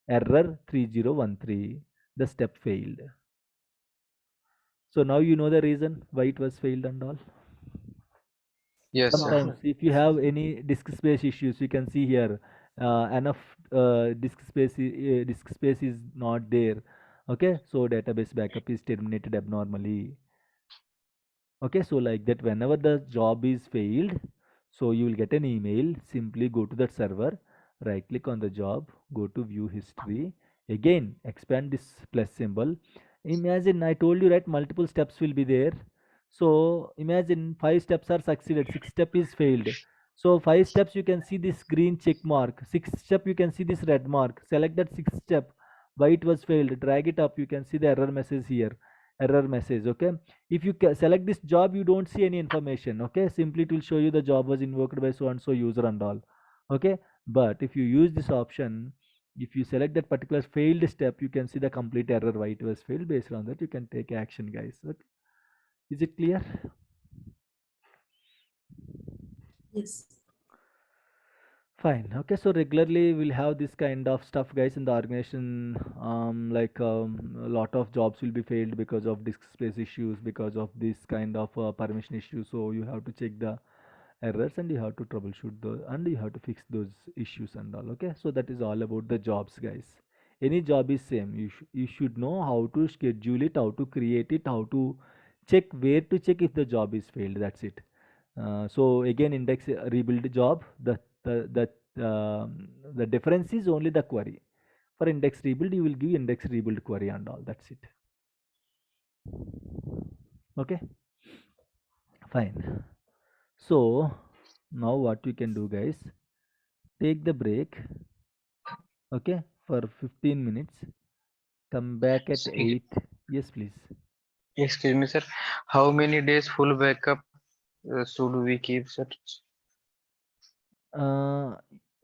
Error 3013. The step failed. So now you know the reason why it was failed and all. Yes, sir. Sometimes if you have any disk space issues, you can see here enough disk space is not there. Okay, so database backup is terminated abnormally. Okay, so like that, whenever the job is failed, so you will get an email. Simply go to that server, right click on the job, go to view history, again expand this plus symbol. Imagine I told you, right, multiple steps will be there. So imagine 5 steps are succeeded, 6 step is failed. So 5 steps you can see this green check mark, 6th step you can see this red mark. Select that 6th step, why it was failed, drag it up, you can see the error message here, error message. Okay, if you select this job, you don't see any information. Okay, simply it will show you the job was invoked by so and so user and all. Okay, but if you use this option, if you select that particular failed step, you can see the complete error why it was failed. Based on that, you can take action, guys. Okay, is it clear? Yes. Fine. Okay, so regularly we'll have this kind of stuff, guys, in the organization. A lot of jobs will be failed because of disk space issues, because of this kind of permission issues. So you have to check the errors and you have to troubleshoot those and you have to fix those issues and all. Okay, so that is all about the jobs, guys. Any job is same. You should know how to schedule it, how to create it, how to check where to check if the job is failed. That's it. So again, index rebuild job, the difference is only the query. For index rebuild, you will give index rebuild query and all. That's it. Okay, fine. So now what you can do, guys, take the break. Okay, for 15 minutes. Come back at 8. Yes, please. Excuse me, sir. How many days full backup should we keep, sir?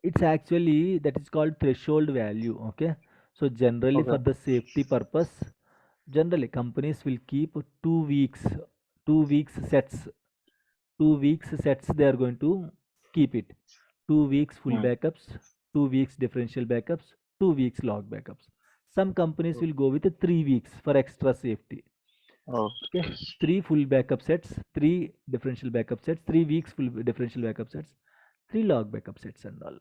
It's actually that is called threshold value. Okay, so generally for Okay. the safety purpose, generally companies will keep 2 weeks, 2 weeks sets, 2 weeks sets they are going to keep it. 2 weeks full backups, 2 weeks differential backups, 2 weeks log backups. Some companies will go with 3 weeks for extra safety. Okay, 3 full backup sets, 3 differential backup sets, 3 weeks full differential backup sets, 3 log backup sets and all.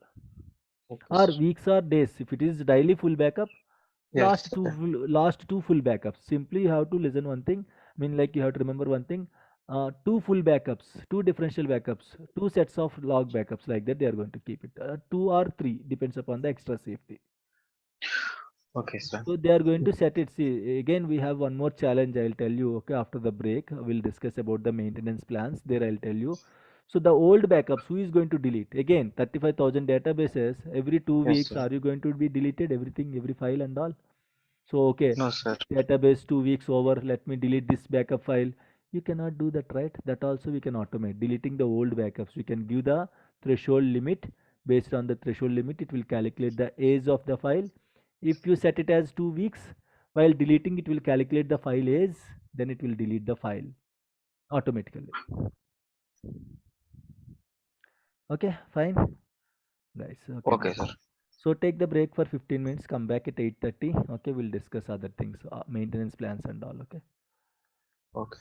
Okay, Or sir. weeks or days. If it is daily full backup, Yes, last sir. last two full backups. Simply you have to listen one thing. I mean, like you have to remember one thing. 2 full backups, 2 differential backups, 2 sets of log backups, like that they are going to keep it. 2 or 3 depends upon the extra safety. Okay, sir. So they are going to set it. See, again we have one more challenge. I'll tell you. Okay, after the break, we'll discuss about the maintenance plans. There I'll tell you. So the old backups, who is going to delete? Again, 35,000 databases. Every 2 weeks, Yes, sir. are you going to be deleted everything, every file and all? So okay, No, sir. database 2 weeks over. Let me delete this backup file. You cannot do that, right? That also we can automate. Deleting the old backups. We can give the threshold limit. Based on the threshold limit, it will calculate the age of the file. If you set it as 2 weeks, while deleting it will calculate the file age, then it will delete the file automatically. Okay, fine, guys. Okay, Okay, sir. So take the break for 15 minutes, come back at 8:30. Okay, we'll discuss other things, maintenance plans and all. Okay. Okay.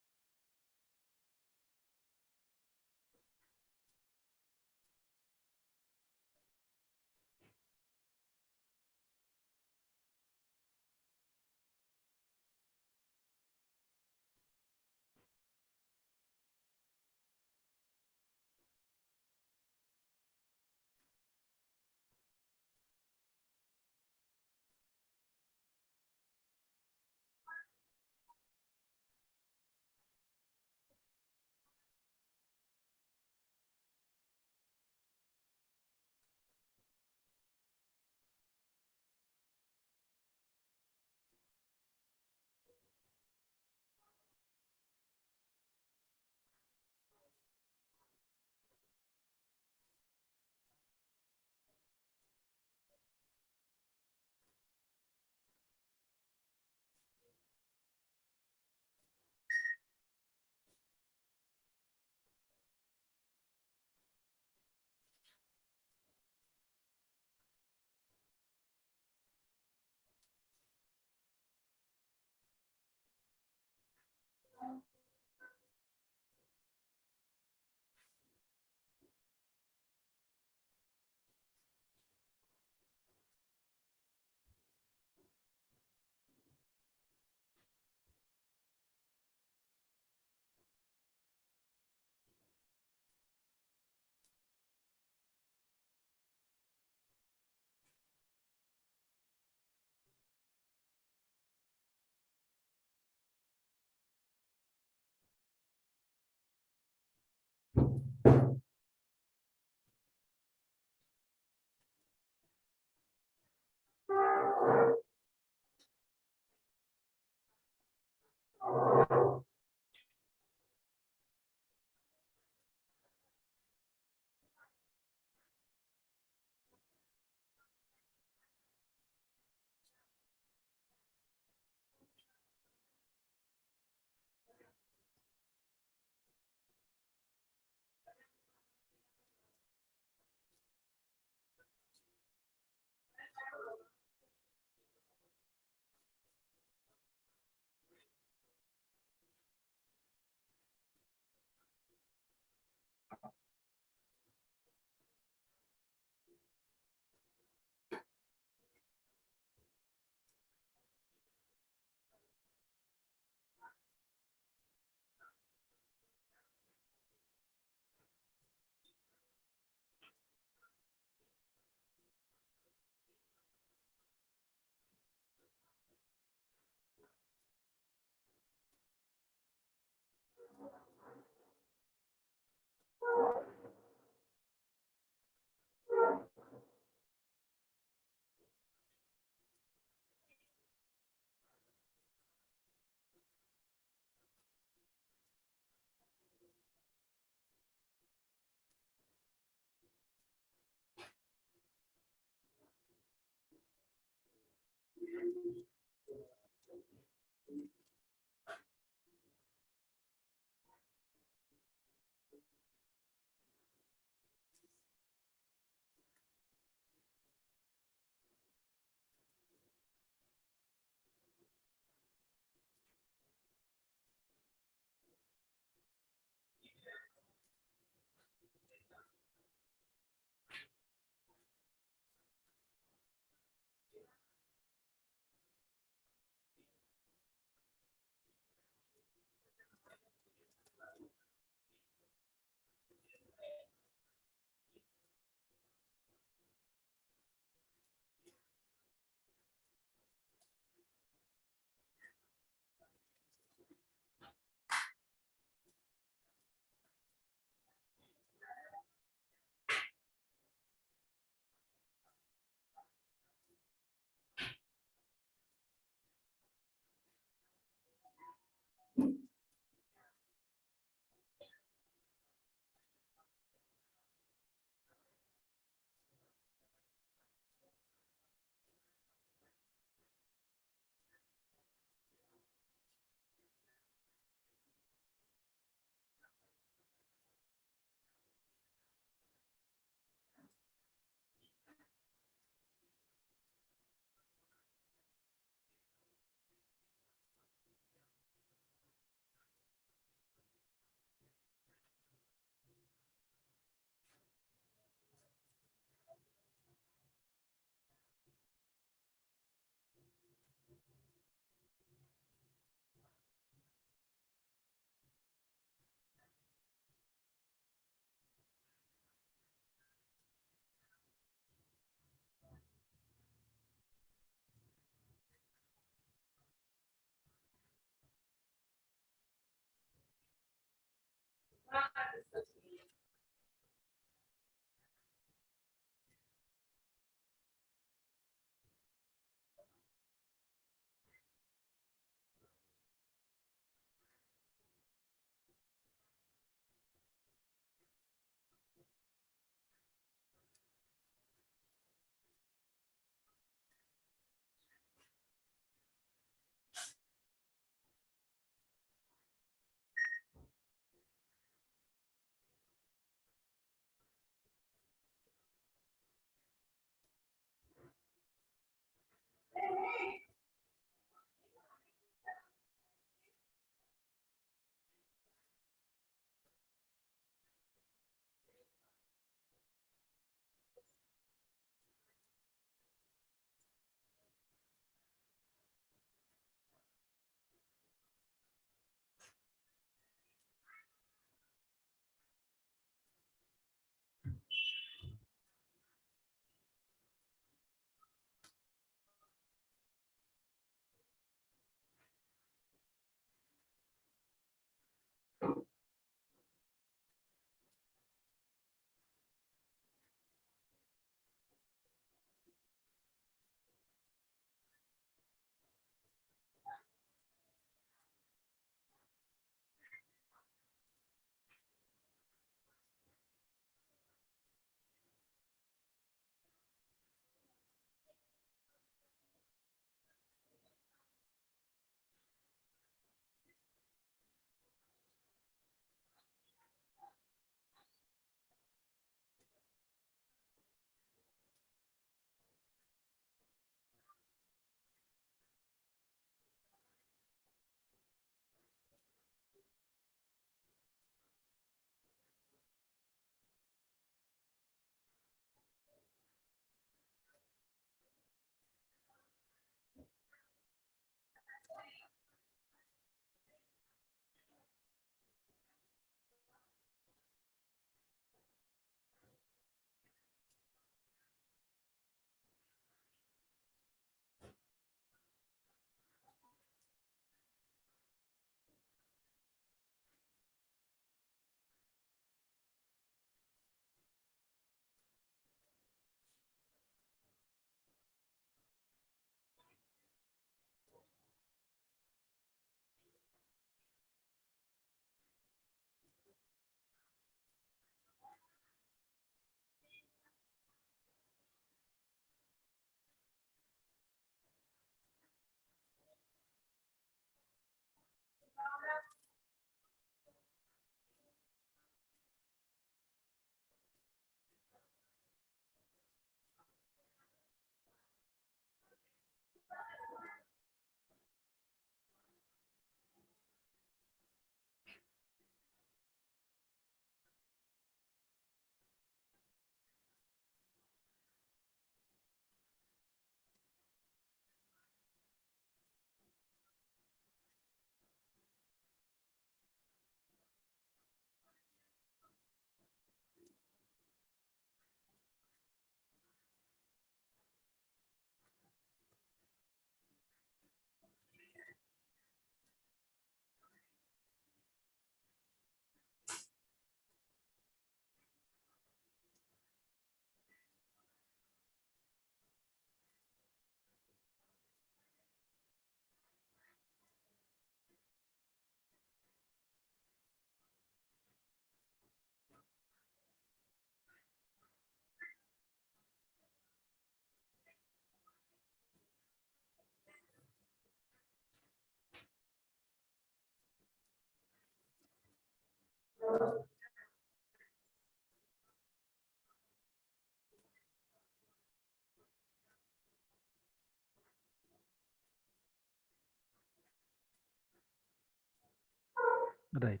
Right.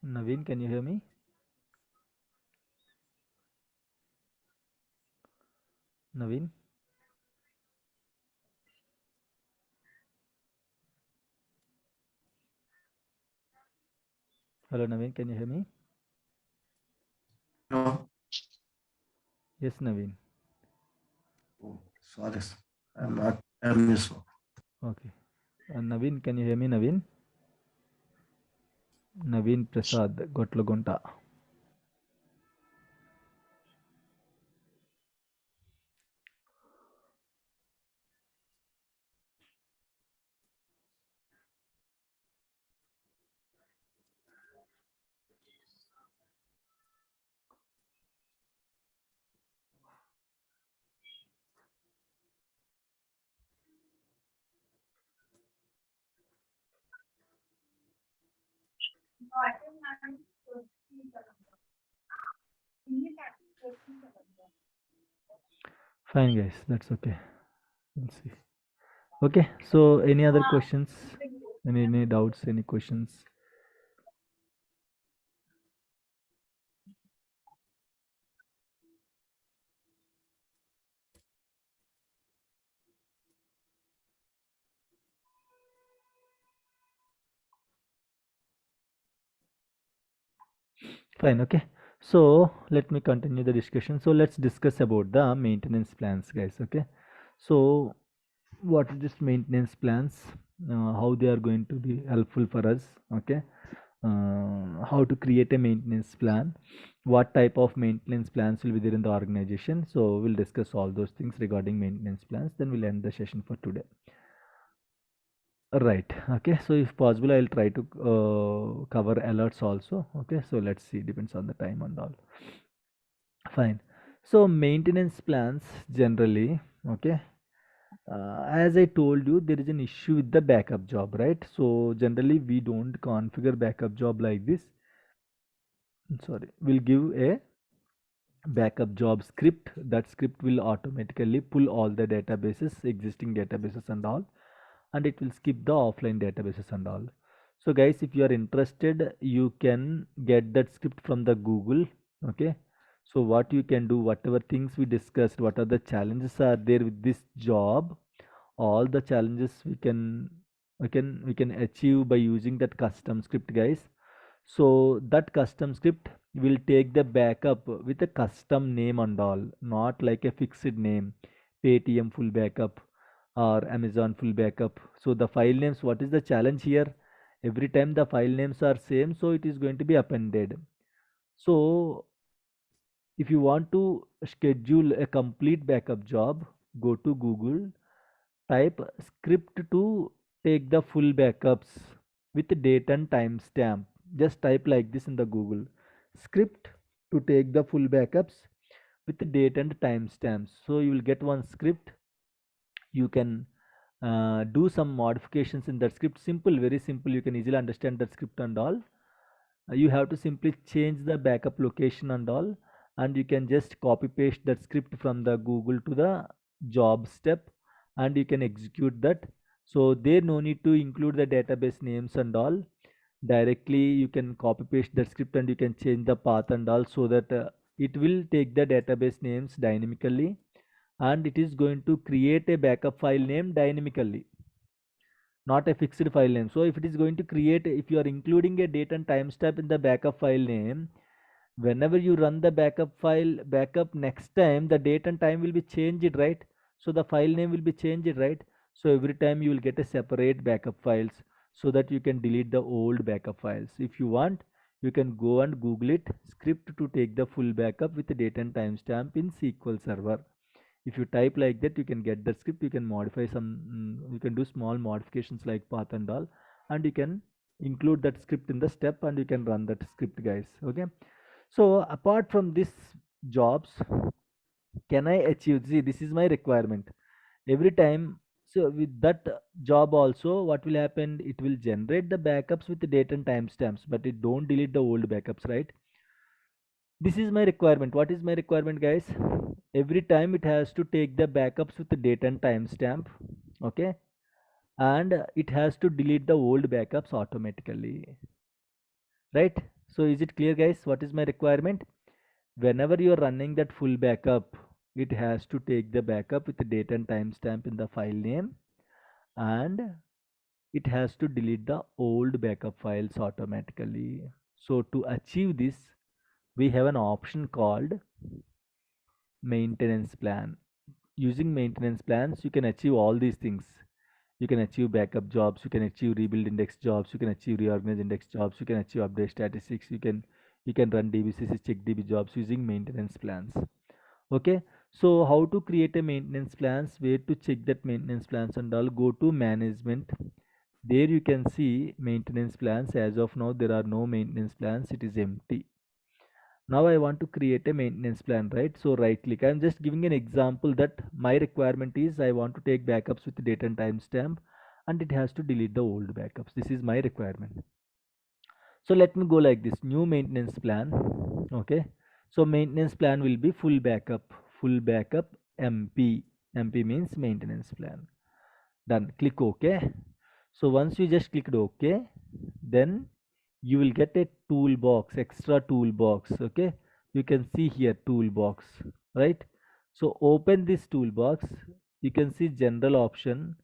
Naveen, can you hear me? Naveen? Hello, Naveen, can you hear me? No. Yes, Naveen. Sorry, sir. I'm not. I'm miss. Okay. Naveen, can you hear me, Naveen? Naveen Prasad, Gotlagunta. Fine, guys. That's okay. We'll see. Okay. So, any other questions? Any doubts? Any questions? Fine. Okay. So, let me continue the discussion. So, let's discuss about the maintenance plans, guys. Okay. So, what are these maintenance plans? How they are going to be helpful for us? Okay. How to create a maintenance plan, what type of maintenance plans will be there in the organization. So we'll discuss all those things regarding maintenance plans, then we'll end the session for today. Right. Okay, so if possible I'll try to cover alerts also. Okay, so let's see, depends on the time and all. Fine. So maintenance plans generally, okay, as I told you, there is an issue with the backup job, right? So generally we don't configure backup job like this. Sorry, we'll give a backup job script. That script will automatically pull all the databases, existing databases and all, and it will skip the offline databases and all. So guys, if you are interested, you can get that script from the Google. Okay, so what you can do, whatever things we discussed, what are the challenges are there with this job, all the challenges we can achieve by using that custom script, guys. So that custom script will take the backup with a custom name and all, not like a fixed name, Paytm full backup or Amazon full backup. So the file names, what is the challenge here? Every time the file names are same, so it is going to be appended. So if you want to schedule a complete backup job, go to Google, type script to take the full backups with date and timestamp. Just type like this in the Google, script to take the full backups with date and timestamps. So you will get one script. You can do some modifications in that script. Simple, very simple. You can easily understand that script and all. You have to simply change the backup location and all, and you can just copy paste that script from the Google to the job step, and you can execute that. So there no need to include the database names and all. Directly you can copy paste that script and you can change the path and all, so that it will take the database names dynamically, and it is going to create a backup file name dynamically, not a fixed file name. So if it is going to create, if you are including a date and timestamp in the backup file name, whenever you run the backup next time, the date and time will be changed, right? So the file name will be changed, right? So every time you will get a separate backup files, so that you can delete the old backup files. If you want, you can go and Google it, script to take the full backup with the date and timestamp in SQL Server. If you type like that, you can get the script. You can modify some, you can do small modifications like path and all, and you can include that script in the step, and you can run that script, guys. Okay, so apart from this jobs, can I achieve, see, this is my requirement every time. So with that job also, what will happen, it will generate the backups with the date and timestamps, but it don't delete the old backups, right? This is my requirement. What is my requirement, guys? Every time it has to take the backups with the date and timestamp. Okay, and it has to delete the old backups automatically, right? So is it clear, guys? What is my requirement? Whenever you are running that full backup, it has to take the backup with the date and timestamp in the file name, and it has to delete the old backup files automatically. So to achieve this, we have an option called maintenance plan. using maintenance plans, you can achieve all these things. You can achieve backup jobs, you can achieve rebuild index jobs, you can achieve reorganize index jobs, you can achieve update statistics, you can run DBCC check DB jobs using maintenance plans. Okay, so how to create a maintenance plans, where to check that maintenance plans and all, go to management. There you can see maintenance plans. As of now there are no maintenance plans, it is empty. Now I want to create a maintenance plan, right? So right click. I'm just giving an example that my requirement is I want to take backups with date and timestamp, and it has to delete the old backups. This is my requirement. So let me go like this, new maintenance plan. Okay, so maintenance plan will be full backup MP. MP means maintenance plan. Done. Click OK. So once you just clicked OK, then you will get a toolbox, extra toolbox. Okay, you can see here toolbox, right? So open this toolbox, you can see general option.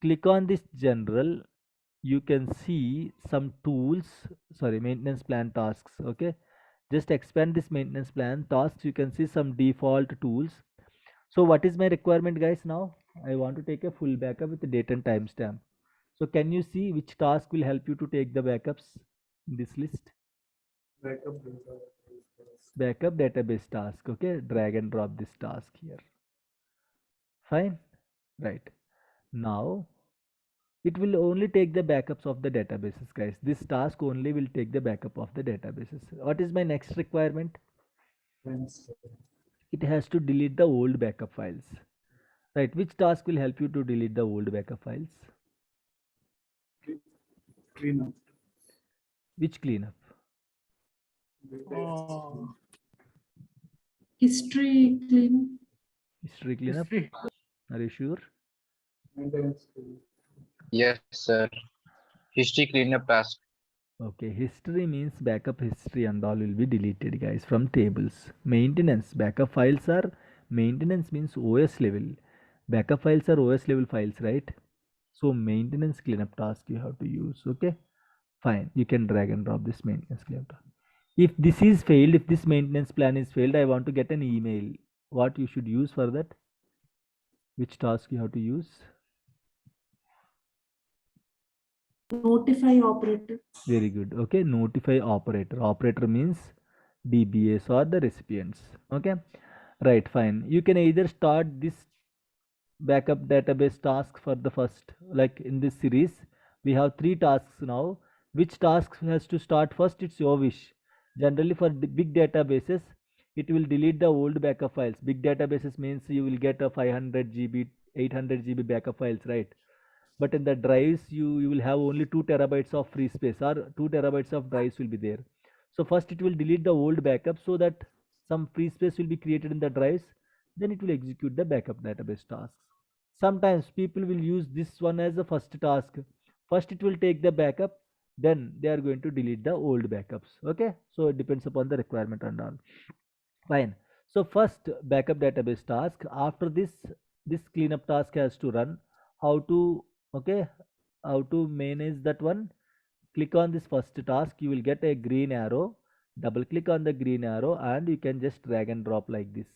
Click on this general, you can see some tools, sorry, maintenance plan tasks. Okay, just expand this maintenance plan tasks, you can see some default tools. So what is my requirement, guys? Now I want to take a full backup with the date and timestamp. So can you see which task will help you to take the backups in this list? Backup database task. Okay, drag and drop this task here. Fine, right? Now it will only take the backups of the databases, guys. This task only will take the backup of the databases. What is my next requirement? It has to delete the old backup files, right? Which task will help you to delete the old backup files? Cleanup. Which cleanup? History clean. History cleanup. Are you sure? Yes, sir. History cleanup task. Okay, history means backup history and all will be deleted, guys, from tables. Maintenance, backup files are, maintenance means OS level. Backup files are OS level files, right? So maintenance cleanup task you have to use. Okay, fine. You can drag and drop this maintenance cleanup task. If this is failed, if this maintenance plan is failed, I want to get an email. What you should use for that? Which task you have to use? Notify operator. Very good. Okay, notify operator. Operator means DBAs or the recipients. Okay, right, fine. You can either start this backup database task for the first, like in this series we have 3 tasks now. Which task has to start first? It's your wish. Generally for the big databases, it will delete the old backup files. Big databases means you will get a 500 GB 800 GB backup files, right? But in the drives you will have only 2 terabytes of free space, or 2 terabytes of drives will be there. So first it will delete the old backup so that some free space will be created in the drives, then it will execute the backup database tasks. Sometimes people will use this one as the first task. First it will take the backup, then they are going to delete the old backups. Okay, so it depends upon the requirement and all. Fine. So first backup database task, after this cleanup task has to run. How to, okay, how to manage that one? Click on this first task, you will get a green arrow, double click on the green arrow and you can just drag and drop like this.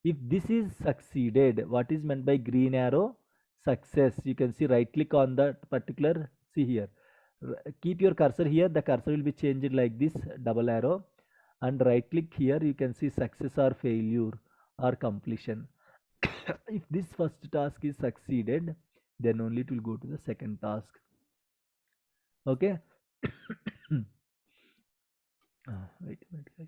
If this is succeeded, what is meant by green arrow? Success. You can see, right click on that particular, see here, keep your cursor here, the cursor will be changed like this, double arrow, and right click here, you can see success or failure or completion. If this first task is succeeded, then only it will go to the second task. Okay. Wait a minute, guys.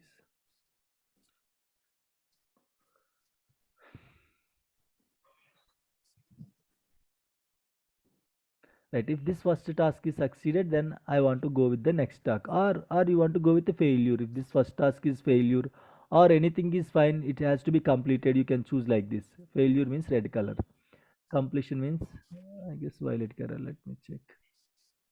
Right, if this first task is succeeded, then I want to go with the next task, or you want to go with the failure. If this first task is failure or anything is fine, it has to be completed, you can choose like this. Failure means red color, completion means I guess violet color. Let me check.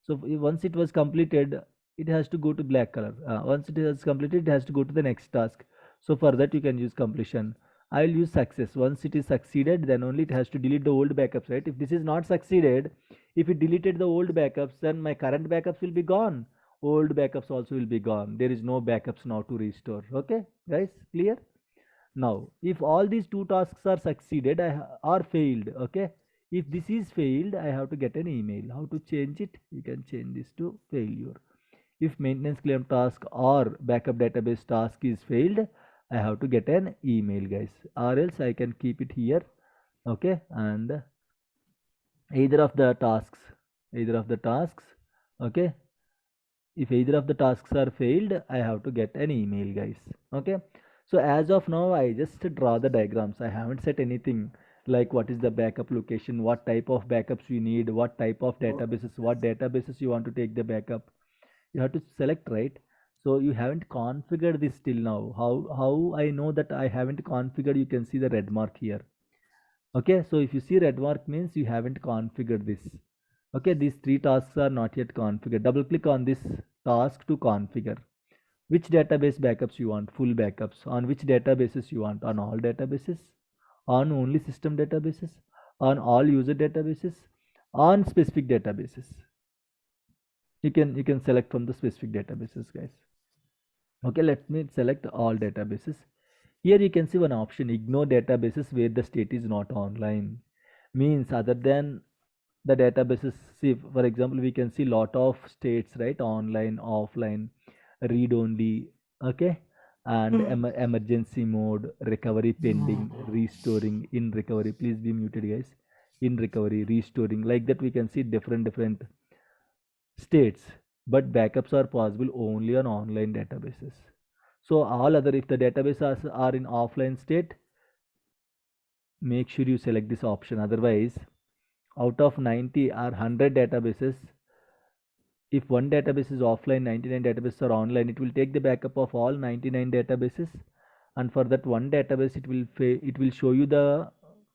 So once it was completed, it has to go to black color. Once it is completed, it has to go to the next task. So for that you can use completion. I will use success. Once it is succeeded, then only it has to delete the old backups, right? If this is not succeeded, if it deleted the old backups, then my current backups will be gone. Old backups also will be gone. There is no backups now to restore. Okay, guys, clear? Now, if all these two tasks are succeeded or failed, okay, if this is failed, I have to get an email. How to change it? You can change this to failure. If maintenance claim task or backup database task is failed, I have to get an email, guys, or else I can keep it here, okay, and either of the tasks, okay, if either of the tasks are failed, I have to get an email, guys, okay. So as of now, I just draw the diagrams. I haven't set anything like what is the backup location, what type of backups you need, what type of databases, what databases you want to take the backup. You have to select, right? So you haven't configured this till now. How I know that I haven't configured? You can see the red mark here. Okay, so if you see red mark means you haven't configured this. Okay, these three tasks are not yet configured. Double click on this task to configure. Which database backups you want? Full backups. On which databases you want? On all databases? On only system databases? On all user databases? On specific databases? You can select from the specific databases, guys. Okay, let me select all databases. Here you can see one option, ignore databases where the state is not online. Means other than the databases, see, for example, we can see lot of states, right? Online, offline, read only, okay, and emergency mode, recovery pending, restoring, in recovery. Please be muted, guys. In recovery, restoring, like that we can see different states, but backups are possible only on online databases. So all other, if the databases are in offline state, make sure you select this option. Otherwise, out of 90 or 100 databases, if one database is offline, 99 databases are online, it will take the backup of all 99 databases, and for that one database it will show you the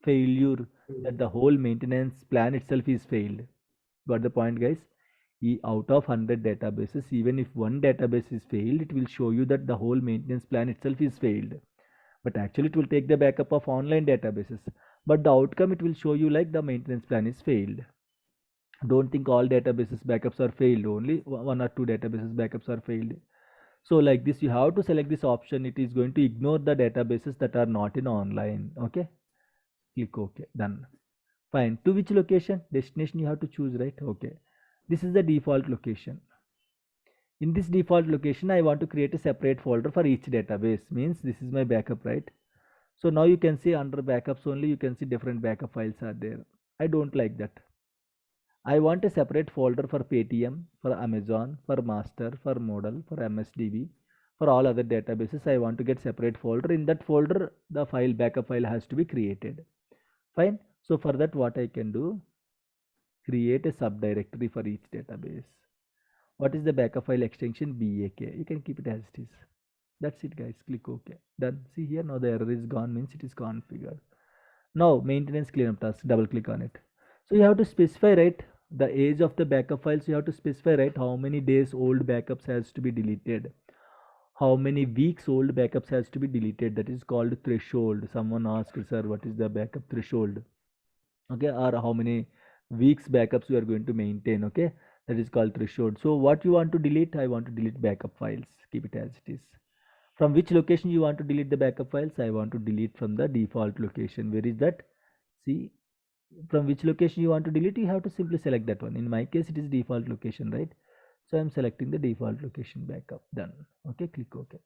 failure, that the whole maintenance plan itself is failed. Got the point, guys? Out of 100 databases, even if one database is failed, it will show you that the whole maintenance plan itself is failed, but actually it will take the backup of online databases, but the outcome it will show you like the maintenance plan is failed. Don't think all databases backups are failed, only one or two databases backups are failed. So like this, you have to select this option. It is going to ignore the databases that are not in online. Okay, click OK. Done. Fine. To which location? Destination you have to choose, right? Okay, this is the default location. In this default location, I want to create a separate folder for each database. Means this is my backup, right? So now you can see under backups only, you can see different backup files are there. I don't like that. I want a separate folder for Paytm, for Amazon, for master, for model, for MSDB, for all other databases. I want to get separate folder. In that folder, the file backup file has to be created. Fine. So for that, what I can do, create a subdirectory for each database. What is the backup file extension? BAK. You can keep it as it is. That's it, guys. Click OK. Done. See here, now the error is gone, means it is configured. Now maintenance cleanup task, double click on it. So you have to specify, right, the age of the backup files. You have to specify, right, how many days old backups has to be deleted, how many weeks old backups has to be deleted. That is called threshold. Someone asked, sir, what is the backup threshold? Okay, or how many weeks backups you are going to maintain. Okay, that is called threshold. So what you want to delete? I want to delete backup files. Keep it as it is. From which location you want to delete the backup files? I want to delete from the default location. Where is that? See, from which location you want to delete, you have to simply select that one. In my case, it is default location, right? So I'm selecting the default location backup. Done. Okay, click OK.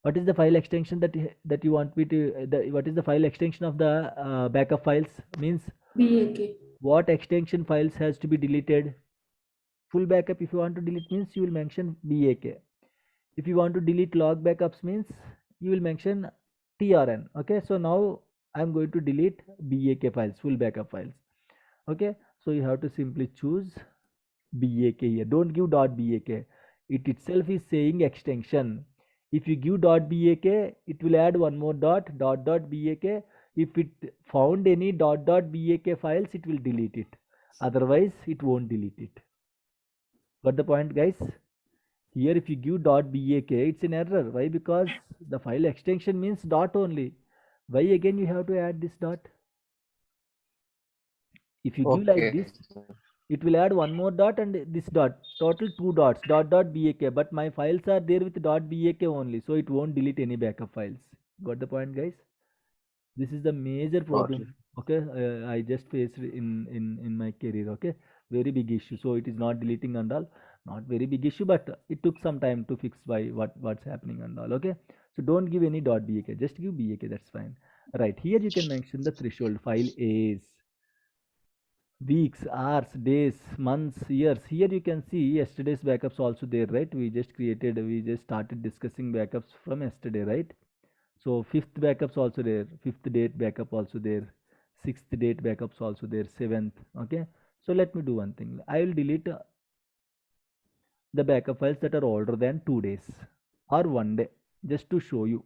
What is the file extension that you want me to? What is the file extension of the backup files? Means BAK. what extension files has to be deleted? Full backup. If you want to delete, means you will mention BAK. If you want to delete log backups, means you will mention TRN. Okay, so now I'm going to delete BAK files, full backup files. Okay, so you have to simply choose BAK here. Don't give .BAK. It itself is saying extension. If you give .BAK, it will add one more .BAK. If it found any .BAK files, it will delete it. Otherwise, it won't delete it. Got the point, guys? Here, if you give .BAK, it's an error. Why? Because the file extension means dot only. Why again you have to add this dot? If you give like this, it will add one more dot and this dot. Total two dots. .BAK. But my files are there with .BAK only, so it won't delete any backup files. Got the point, guys? This is the major problem. Okay, I just faced in my career. Okay, very big issue. So it is not deleting and all, not very big issue, but it took some time to fix by what's happening and all. Okay, so don't give any .bak, just give bak. That's fine. Right here you can mention the threshold. File is weeks, hours, days, months, years. Here you can see yesterday's backups also there, right? We just started discussing backups from yesterday, right? So fifth backups also there, fifth date backup also there, sixth date backups also there, seventh. Okay, so let me do one thing. I will delete the backup files that are older than 2 days or 1 day, just to show you.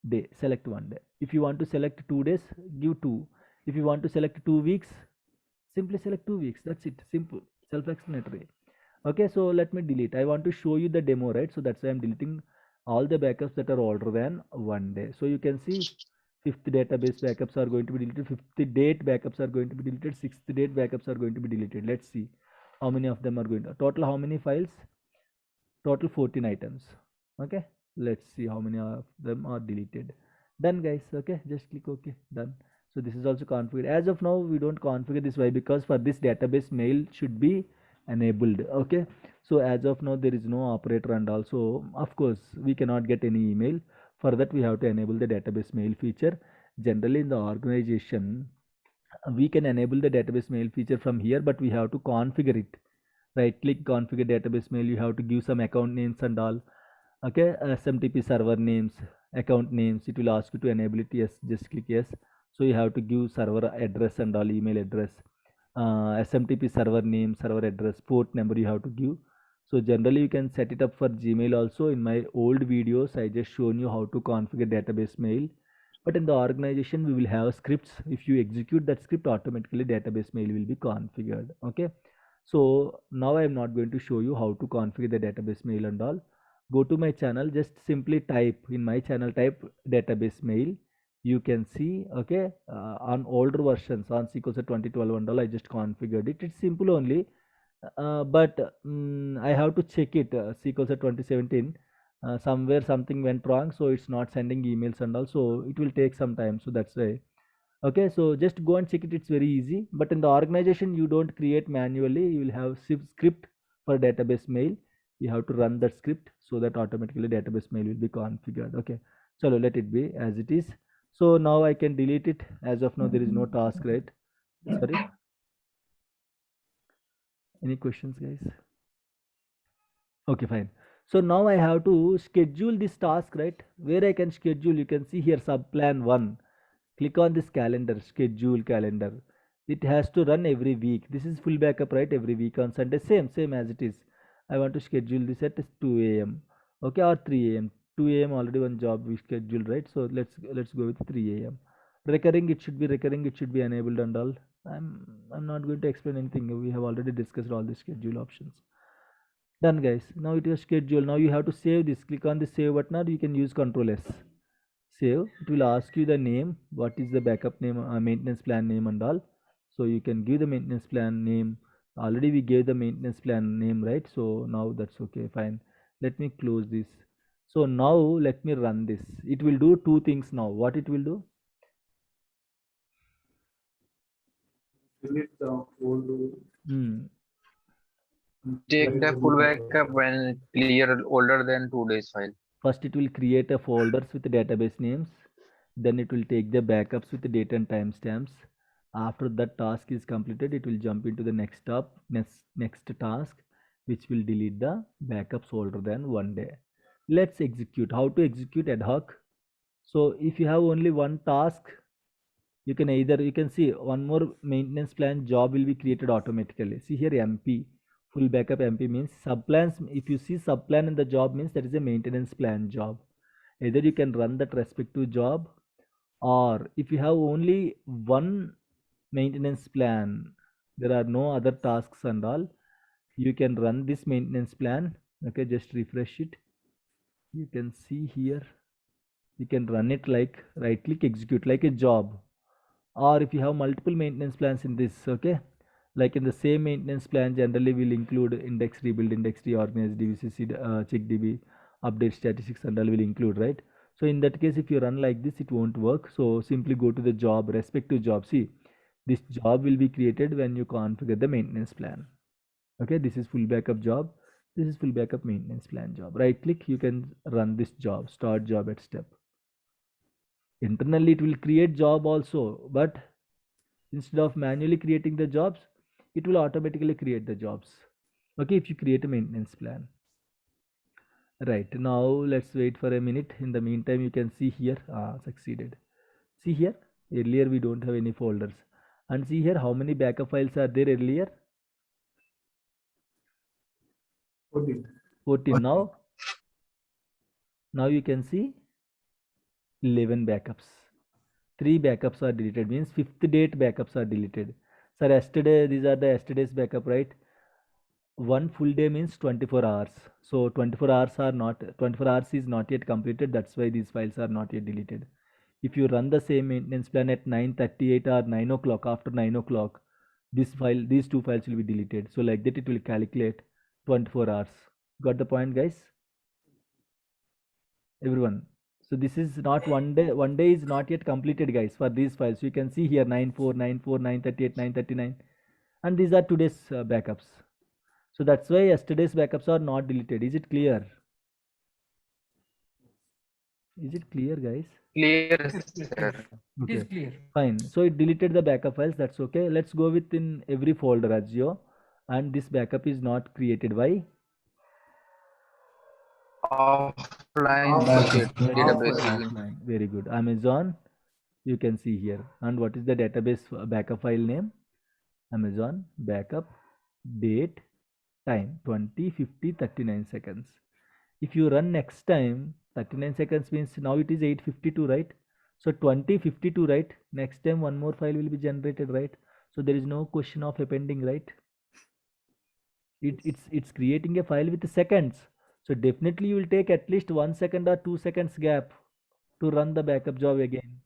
Day, select 1 day. If you want to select 2 days, give 2. If you want to select 2 weeks, simply select 2 weeks. That's it, simple, self-explanatory. Okay, so let me delete. I want to show you the demo, right? So that's why I'm deleting all the backups that are older than 1 day. So you can see fifth database backups are going to be deleted, fifth date backups are going to be deleted, sixth date backups are going to be deleted. Let's see how many of them are going to total. How many files? Total 14 items. Okay, let's see how many of them are deleted. Done, guys. Okay, just click OK. Done. So this is also configured. As of now, we don't configure this. Why? Because for this database, mail should be enabled. Okay, so as of now there is no operator, and also of course we cannot get any email. For that we have to enable the database mail feature. Generally in the organization we can enable the database mail feature from here, but we have to configure it. Right click, configure database mail. You have to give some account names and all. Okay, SMTP server names, account names. It will ask you to enable it. Yes, just click yes. So you have to give server address and all, email address, SMTP server name, server address, port number you have to give. So generally you can set it up for Gmail also. In my old videos I just shown you how to configure database mail, but in the organization we will have scripts. If you execute that script, automatically database mail will be configured. Okay, so now I am not going to show you how to configure the database mail and all. Go to my channel, just simply type in my channel, type database mail. You can see, okay, on older versions, on SQL 2012 and all, I just configured it. It's simple only, but I have to check it. SQL 2017, somewhere something went wrong, so it's not sending emails and all, so it will take some time. So that's why. Okay, so just go and check it. It's very easy. But in the organization you don't create manually. You will have script for database mail. You have to run that script so that automatically database mail will be configured. Okay, so let it be as it is. So now I can delete it. As of now there is no task, right? Sorry, any questions, guys? Okay, fine. So now I have to schedule this task, right? Where I can schedule, you can see here subplan 1. Click on this calendar, schedule calendar. It has to run every week. This is full backup, right? Every week on Sunday, same as it is. I want to schedule this at 2 a.m. okay, or 3 a.m. 2 a.m. already one job we scheduled, right? So let's go with 3 a.m. Recurring, it should be recurring, it should be enabled and all. I'm not going to explain anything. We have already discussed all the schedule options. Done, guys. Now it is scheduled. Now you have to save this. Click on the save button, or you can use Ctrl S. Save. It will ask you the name, what is the backup name, maintenance plan name and all. So you can give the maintenance plan name. Already we gave the maintenance plan name, right? So now that's okay, fine. Let me close this. So now let me run this. It will do two things now. What it will do? Take the full backup when clear older than 2 days file. First it will create a folders with the database names. Then it will take the backups with the date and timestamps. After that task is completed, it will jump into the next task, which will delete the backups older than 1 day. Let's execute. How to execute ad hoc? So if you have only one task, you can see one more maintenance plan job will be created automatically. See here, MP full backup MP means subplans. If you see subplan in the job, means that is a maintenance plan job. Either you can run that respective job, or if you have only one maintenance plan, there are no other tasks and all, you can run this maintenance plan. Okay, just refresh it. You can see here, you can run it like right click, execute like a job. Or if you have multiple maintenance plans in this, okay, like in the same maintenance plan, generally will include index, rebuild, index, reorganize, DVCC, check DB, update statistics and all will include, right? So in that case, if you run like this, it won't work. So simply go to the job, respective job. See, this job will be created when you configure the maintenance plan. Okay, this is full backup job. This is full backup maintenance plan job. Right click, you can run this job, start job at step. Internally, it will create job also, but instead of manually creating the jobs, it will automatically create the jobs. Okay, if you create a maintenance plan. Right, now let's wait for a minute. In the meantime, you can see here, succeeded. See here, earlier we don't have any folders. And see here, how many backup files are there earlier? 14. Now you can see 11 backups. 3 backups are deleted, means 5th date backups are deleted. Sir, yesterday, these are the yesterday's backup, right? One full day means 24 hours. So 24 hours is not yet completed. That's why these files are not yet deleted. If you run the same maintenance plan at 9:38 or 9 o'clock, after 9 o'clock, these two files will be deleted. So like that, it will calculate 24 hours. Got the point, guys? Everyone. So this is not one day. One day is not yet completed, guys, for these files. You can see here 94, 94, 938, 939. And these are today's backups. So that's why yesterday's backups are not deleted. Is it clear? Is it clear, guys? Clear, sir. Okay. It is clear. Fine. So it deleted the backup files. That's okay. Let's go within every folder Azure. And this backup is not created. Why? Offline Backup. database is in. Offline. Very good. Amazon. You can see here. And what is the database backup file name? Amazon backup date time 20, 50, 39 seconds. If you run next time, 39 seconds means now it is 8:52, right? So 20:52, right? Next time one more file will be generated, right? So there is no question of appending, right? It's creating a file with seconds. So definitely you will take at least 1 second or 2 seconds gap to run the backup job again.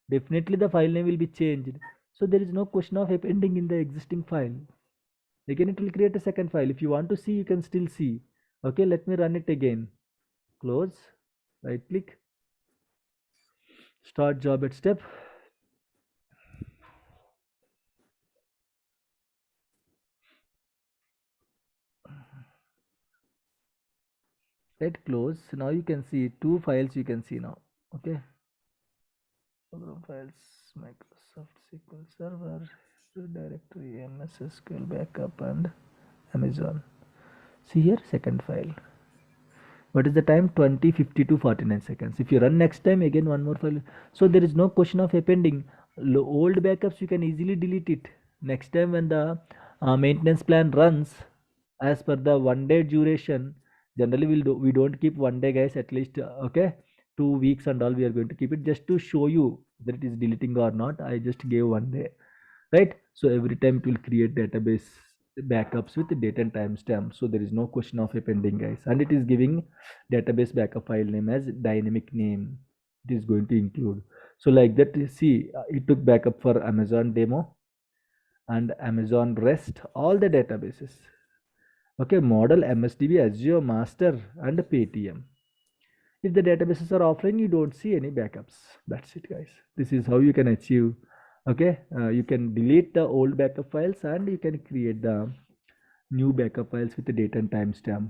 Definitely the file name will be changed. So there is no question of appending in the existing file. Again, it will create a second file. If you want to see, you can still see. Okay, let me run it again. Close, right click, start job at step. Right, close. Now you can see 2 files you can see now. Okay. Program files, Microsoft SQL Server, directory, MS SQL backup, and Amazon. See here, second file. What is the time? 20:52, 49 seconds. If you run next time, again one more file. So there is no question of appending. Old backups you can easily delete it. Next time when the maintenance plan runs, as per the 1 day duration, generally we don't keep 1 day, guys. At least okay, 2 weeks and all we are going to keep it just to show you that it is deleting or not. I just gave 1 day, right? So every time it will create database backups with the date and timestamp. So there is no question of appending, guys. And it is giving database backup file name as dynamic name. It is going to include. So like that, see, it took backup for Amazon demo and Amazon REST, all the databases. Okay, model, MSDB, Azure, master, and Paytm. If the databases are offline, you don't see any backups. That's it, guys. This is how you can achieve. Okay, you can delete the old backup files and you can create the new backup files with the date and timestamp.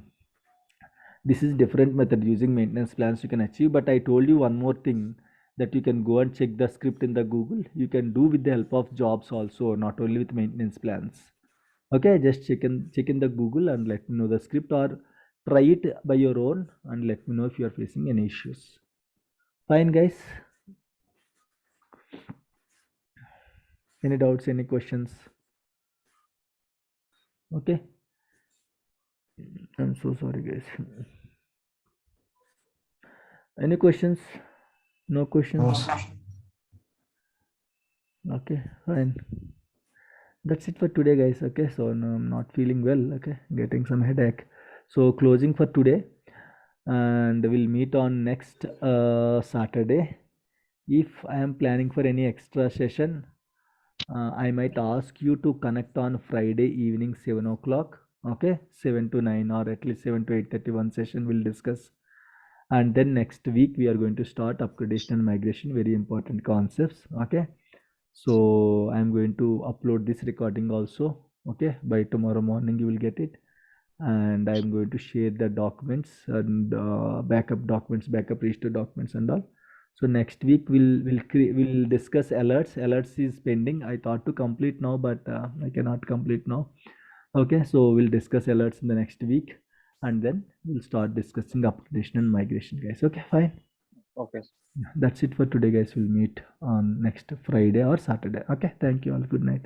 This is different method using maintenance plans you can achieve. But I told you one more thing, that you can go and check the script in the Google. You can do with the help of jobs also, not only with maintenance plans. Okay, just check in the Google and let me know the script, or try it by your own and let me know if you are facing any issues. Fine, guys. Any doubts, any questions? Okay. I'm so sorry, guys. Any questions? No questions? No, sir. Okay, fine. That's it for today, guys. Okay, so no, I'm not feeling well. Okay, getting some headache. So closing for today, and we'll meet on next Saturday. If I am planning for any extra session, I might ask you to connect on Friday evening 7 o'clock. Okay, 7 to 9, or at least 7 to 8:30. One session we'll discuss. and then next week we are going to start upgradation and migration, very important concepts. Okay, so I'm going to upload this recording also. Okay, by tomorrow morning you will get it, and I'm going to share the documents and backup documents, backup register documents and all. So next week we'll discuss alerts. Alerts is pending. I thought to complete now, but I cannot complete now. Okay, so we'll discuss alerts in the next week, and then we'll start discussing upgradation and migration, guys. Okay, fine. Okay. That's it for today, guys. We'll meet on next Friday or Saturday. Okay, thank you all. Good night.